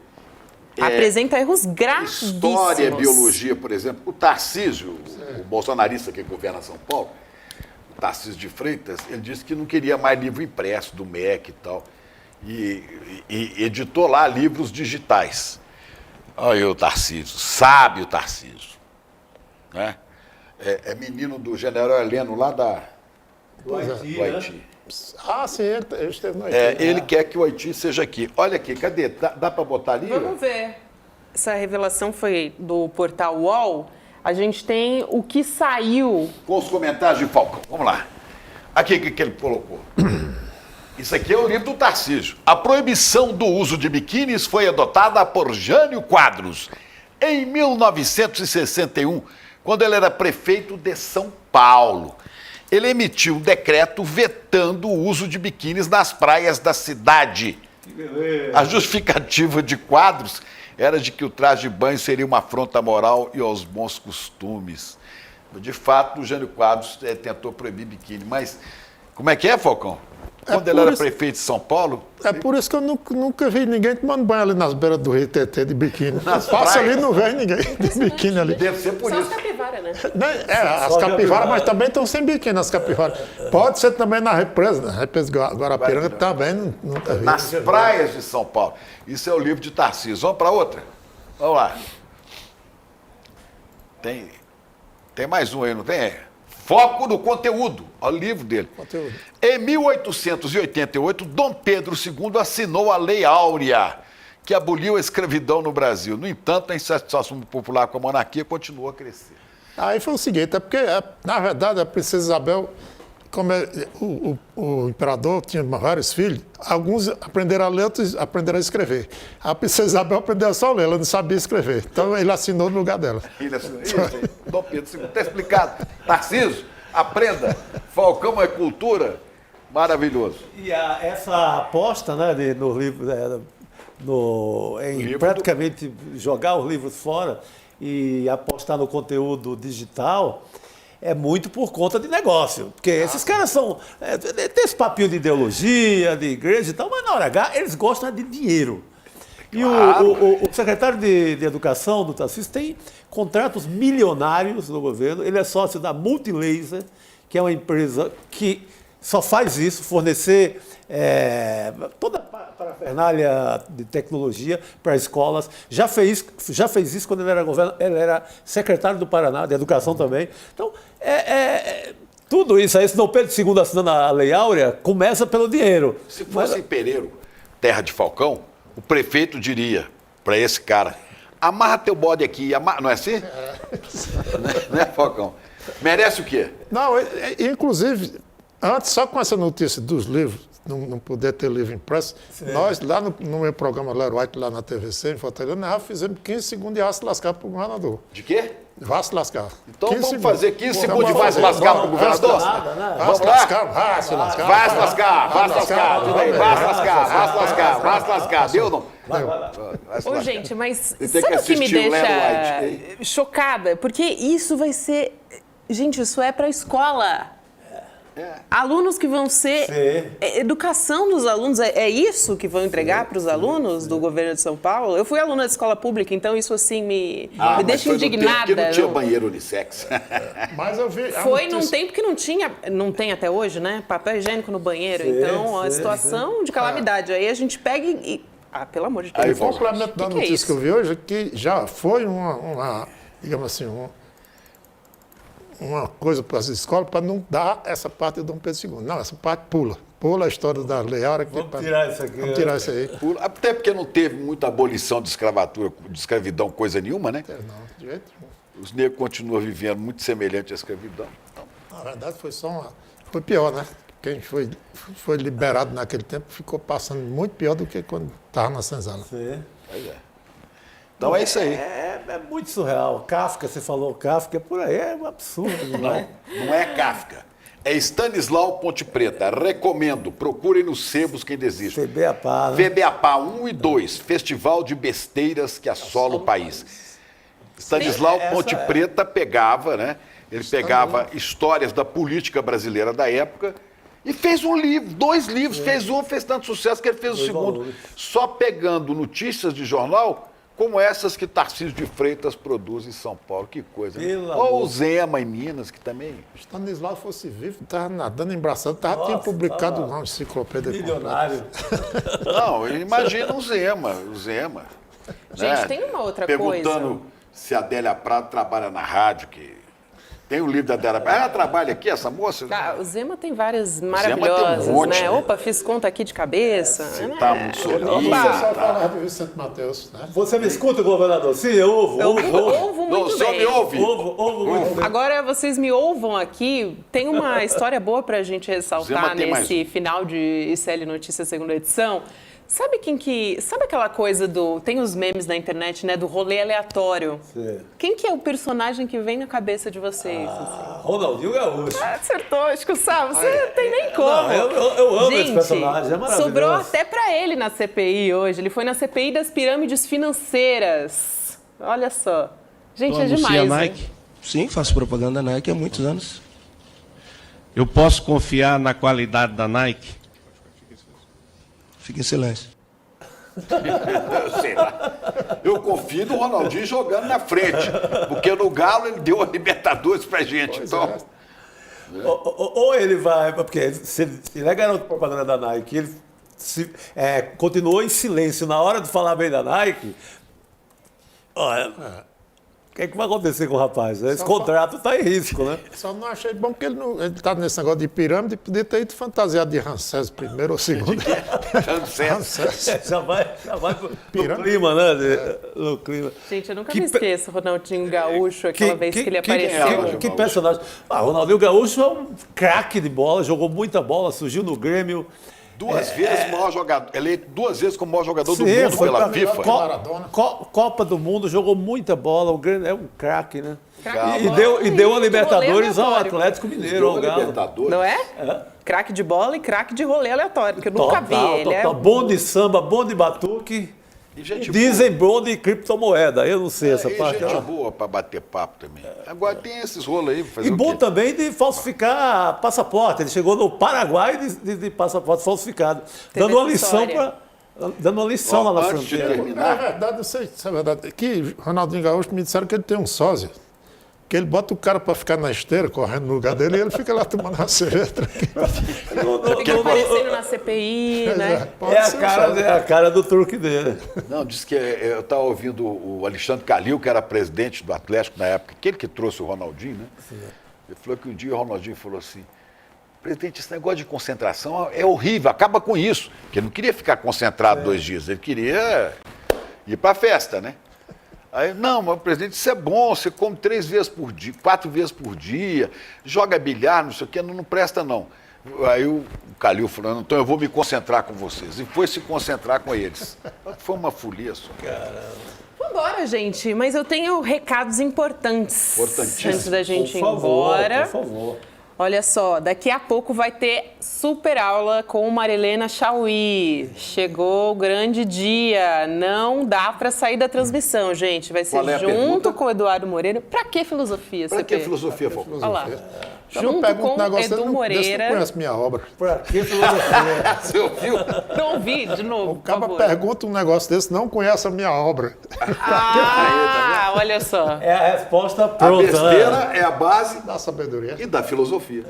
Apresenta erros gravíssimos. História, biologia, por exemplo. O Tarcísio, o bolsonarista que governa São Paulo, o Tarcísio de Freitas, ele disse que não queria mais livro impresso do MEC e tal. E editou lá livros digitais. Olha aí o Tarcísio, sabe o Tarcísio. Né? É menino do general Heleno lá do Haiti. Ah, sim, ele esteve no Haiti. Ele quer que o Haiti seja aqui. Olha aqui, cadê? Dá para botar ali? Vamos ver. Essa revelação foi do portal UOL. A gente tem o que saiu. Com os comentários de Falcão. Vamos lá. Aqui o que ele colocou. Isso aqui é o livro do Tarcísio. A proibição do uso de biquínis foi adotada por Jânio Quadros em 1961, quando ele era prefeito de São Paulo. Ele emitiu um decreto vetando o uso de biquínis nas praias da cidade. A justificativa de Quadros era de que o traje de banho seria uma afronta moral e aos bons costumes. De fato, o Jânio Quadros tentou proibir biquíni, mas como é que é, Falcão? Quando ele era prefeito de São Paulo... É por isso que eu nunca vi ninguém tomando banho ali nas beiras do Rio Tietê de biquíni. Passa ali e não vê ninguém de biquíni ali. Deve ser por Só isso. as capivaras, né? As capivaras, mas também estão sem biquíni as capivaras. Pode ser também na represa, Guarapiranga também, nunca vi. Nas praias de São Paulo. Isso é o livro de Tarcísio. Vamos para outra? Vamos lá. Tem mais um aí, não tem? Foco no conteúdo. Olha o livro dele. Conteúdo. Em 1888, Dom Pedro II assinou a Lei Áurea, que aboliu a escravidão no Brasil. No entanto, a insatisfação popular com a monarquia continuou a crescer. Aí foi o seguinte, porque, na verdade, a princesa Isabel, como o imperador tinha vários filhos, alguns aprenderam a ler, outros aprenderam a escrever. A princesa Isabel aprendeu só a ler, ela não sabia escrever. Então ele assinou no lugar dela. Ele assinou. Isso aí, Dom Pedro II. Está explicado. Tarcísio, aprenda. Falcão é cultura. Maravilhoso. E essa aposta, né, no livro, em praticamente jogar os livros fora e apostar no conteúdo digital, é muito por conta de negócio. Porque esses caras são... tem esse papinho de ideologia, de igreja e tal, mas na hora H eles gostam de dinheiro. E o secretário de Educação do Tarcísio tem contratos milionários no governo. Ele é sócio da Multilaser, que é uma empresa que só faz isso, fornecer toda a parafernália de tecnologia para escolas. Já fez isso quando ele era secretário do Paraná, de Educação também. Então, tudo isso aí, se Dom Pedro II assinando a Lei Áurea, começa pelo dinheiro. Se fosse em Pereiro, terra de Falcão, o prefeito diria para esse cara, amarra teu bode aqui, não é assim? Né, Falcão? Merece o quê? Não, inclusive, antes, só com essa notícia dos livros, não poder ter livro impresso, nós, lá no meu programa Leroy, lá na TVC, em Fortaleza, nós já fizemos 15 segundos de vá se lascar para o governador. De quê? Vá se lascar. Então vamos fazer 15 segundos de vá se lascar para o governador? Vá se lascar, vá se lascar. Vá se lascar, vá se lascar. Tudo bem, vá se lascar, vá se lascar, vá se lascar. Deu ou não? Ô, gente, mas Tem sabe que o que me assistir o deixa chocada? Porque isso vai ser... Gente, isso é para a escola. Alunos que vão ser... Educação dos alunos, é isso que vão entregar para os alunos do governo de São Paulo? Eu fui aluna de escola pública, então isso assim me deixa indignada. Porque não tinha banheiro unissex. Mas eu vi... Foi num tempo que não tinha, não tem até hoje, né? Papel higiênico no banheiro. Então, a situação de calamidade. Aí a gente pega e... pelo amor de Deus. Aí o complemento da notícia que eu vi hoje é que já foi uma digamos assim, uma coisa para as escolas para não dar essa parte do Dom Pedro II. Não, essa parte pula. Pula a história da Lei Áurea. Vamos tirar isso aqui. Vamos tirar isso aí. Até porque não teve muita abolição de escravatura, de escravidão, coisa nenhuma, né? Não, de jeito nenhum. Os negros continuam vivendo muito semelhante à escravidão. Então, na verdade, foi pior, né? quem foi liberado naquele tempo ficou passando muito pior do que quando estava na senzala. Sim. Pois é. Então é isso aí. É muito surreal. Kafka, você falou Kafka, por aí é um absurdo. Não é Kafka. É Stanislau Ponte Preta. Recomendo. Procurem nos sebos quem desiste. FEBEAPA, né? FEBEAPA 1 e 2. Festival de besteiras que assola o país. Stanislau Ponte Preta pegava, né? Ele pegava histórias da política brasileira da época e fez um livro, 2 livros. Fez tanto sucesso que ele fez o segundo. Só pegando notícias de jornal como essas que Tarcísio de Freitas produz em São Paulo. Que coisa, né? Ou o Zema em Minas, que também... Se Stanislau fosse vivo, estava nadando em braçada, tinha publicado uma enciclopédia. Milionário. Não, imagina o Zema. Gente, tem uma outra Perguntando se a Adélia Prado trabalha na rádio, que... Tem o livro da Adélia Prado. Trabalha aqui essa moça? O Zema tem várias maravilhosas, né? Opa, fiz conta aqui de cabeça. Tá muito sorrindo. Você só falava do Vicente Mateus, né? Você me escuta, governador? Sim, eu ouvo. Ouvo muito bem. me ouve. Ouvo muito bem. Agora, vocês me ouvam aqui. Tem uma história boa pra gente ressaltar nesse final de ICL Notícias, segunda edição. Sabe sabe aquela coisa tem os memes na internet, né, do rolê aleatório? Sim. Quem que é o personagem que vem na cabeça de vocês? Ronaldinho Gaúcho. Acertou, acho que o Sá, você não tem nem como. Não, eu amo esse personagem, é maravilhoso. Sobrou até pra ele na CPI hoje. Ele foi na CPI das pirâmides financeiras. Olha só. Gente, é demais, a Nike? Sim, faço propaganda da Nike há muitos anos. Eu posso confiar na qualidade da Nike? Fique em silêncio. Sei lá. Eu confio no Ronaldinho jogando na frente, porque no Galo ele deu a Libertadores pra gente. Então... Ou ele vai, porque se ele é garoto propaganda da Nike, ele continuou em silêncio na hora de falar bem da Nike. Olha, o que é que vai acontecer com o rapaz? Esse contrato está em risco, né? Só não achei bom porque ele está nesse negócio de pirâmide e podia ter ido fantasiado de Ramsés I ou II. Ramsés. Já vai no clima, né? No clima. Gente, eu nunca me esqueço, Ronaldinho Gaúcho, aquela vez que ele apareceu. Que personagem. Ronaldinho Gaúcho é um craque de bola, jogou muita bola, surgiu no Grêmio. 2 vezes maior jogador, eleito 2 vezes como maior jogador do mundo pela FIFA. Copa do Mundo, jogou muita bola, o Grêmio é um craque, né? E deu a Libertadores ao Atlético Mineiro, ao Galo. Não é? Craque de bola e craque de rolê aleatório, porque eu nunca vi ele. Bom de samba, bom de batuque. Dizem bom de criptomoeda, eu não sei essa parte. Gente boa para bater papo também. Agora tem esses rolos aí. E bom também de falsificar passaporte. Ele chegou no Paraguai de passaporte falsificado. Dando uma lição lá na fronteira. É verdade, não sei se é verdade. Aqui, Ronaldinho Gaúcho me disseram que ele tem um sósia. Que ele bota o cara para ficar na esteira, correndo no lugar dele, e ele fica lá tomando uma cerveja tranquila. Fica aparecendo na CPI, né? É a cara do truque dele. Não, disse que eu estava ouvindo o Alexandre Calil, que era presidente do Atlético na época, aquele que trouxe o Ronaldinho, né? Sim. Ele falou que um dia o Ronaldinho falou assim: presidente, esse negócio de concentração é horrível, acaba com isso. Porque ele não queria ficar concentrado 2 dias, ele queria ir para a festa, né? Aí, não, mas presidente, isso é bom, você come 3 vezes por dia, 4 vezes por dia, joga bilhar, não sei o quê, não presta não. Aí o Calil falando, então eu vou me concentrar com vocês. E foi se concentrar com eles. Foi uma folia só. Caramba. Vambora, gente, mas eu tenho recados importantes. Antes da gente ir embora. Por favor. Olha só, daqui a pouco vai ter super aula com Marilena Chauí. Chegou o grande dia. Não dá para sair da transmissão, gente. Vai ser junto com o Eduardo Moreira. Para que filosofia? Para que filosofia, Olha lá. Junto com o Edu Moreira. Você conhece minha obra. Para que filosofia? Você ouviu? Não ouvi, de novo. O cara pergunta um negócio desse, não conhece a minha obra. Olha só. É a resposta pronta. A besteira é a base da sabedoria e da filosofia.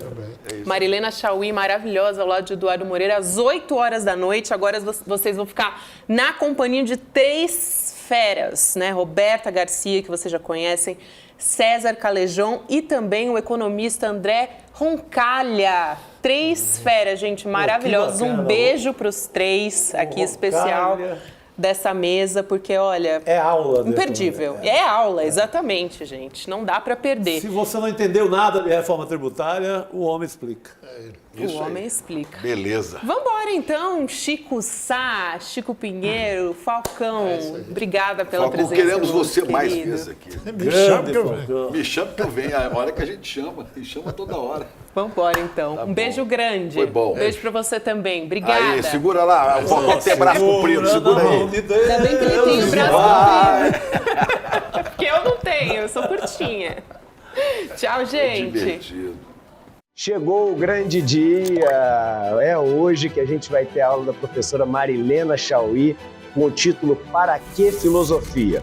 É isso. Marilena Chauí, maravilhosa, ao lado de Eduardo Moreira, às 8 horas da noite. Agora vocês vão ficar na companhia de 3 feras, né? Roberta Garcia, que vocês já conhecem, César Calejão e também o economista André Roncalha. 3 feras, gente, maravilhosos. Um beijo para os 3 aqui especial. dessa mesa, porque, olha... É aula. Imperdível. É aula, exatamente, gente. Não dá para perder. Se você não entendeu nada de reforma tributária, o homem explica. O homem explica. Beleza. Vambora, então. Chico Sá, Chico Pinheiro, Falcão. Obrigada pela Falcão, presença. queremos você querido. mais vezes aqui. Me chama que eu venho. Me chama que eu venho. A hora que a gente chama. E chama toda hora. Vambora, então. Um beijo grande. Foi bom. Beijo pra você também. Obrigada. Aí, segura lá. O Falcão tem braço comprido. Segura aí. Ainda bem que ele tem o braço comprido. Porque eu não tenho, eu sou curtinha. Tchau, gente. Divertido. Chegou o grande dia, é hoje que a gente vai ter a aula da professora Marilena Chauí com o título Para que Filosofia?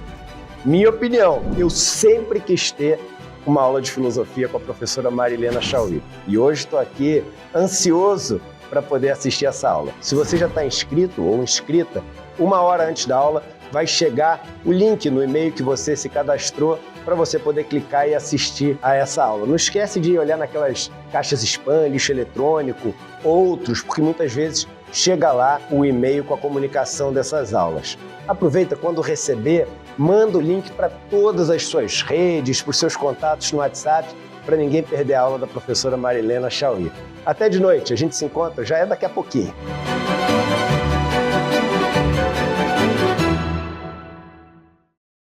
Minha opinião, eu sempre quis ter uma aula de filosofia com a professora Marilena Chauí e hoje estou aqui ansioso para poder assistir essa aula. Se você já está inscrito ou inscrita, 1 hora antes da aula vai chegar o link no e-mail que você se cadastrou para você poder clicar e assistir a essa aula. Não esquece de olhar naquelas caixas spam, lixo eletrônico, outros, porque muitas vezes chega lá o e-mail com a comunicação dessas aulas. Aproveita quando receber, manda o link para todas as suas redes, para os seus contatos no WhatsApp, para ninguém perder a aula da professora Marilena Chauí. Até de noite, a gente se encontra, já é daqui a pouquinho.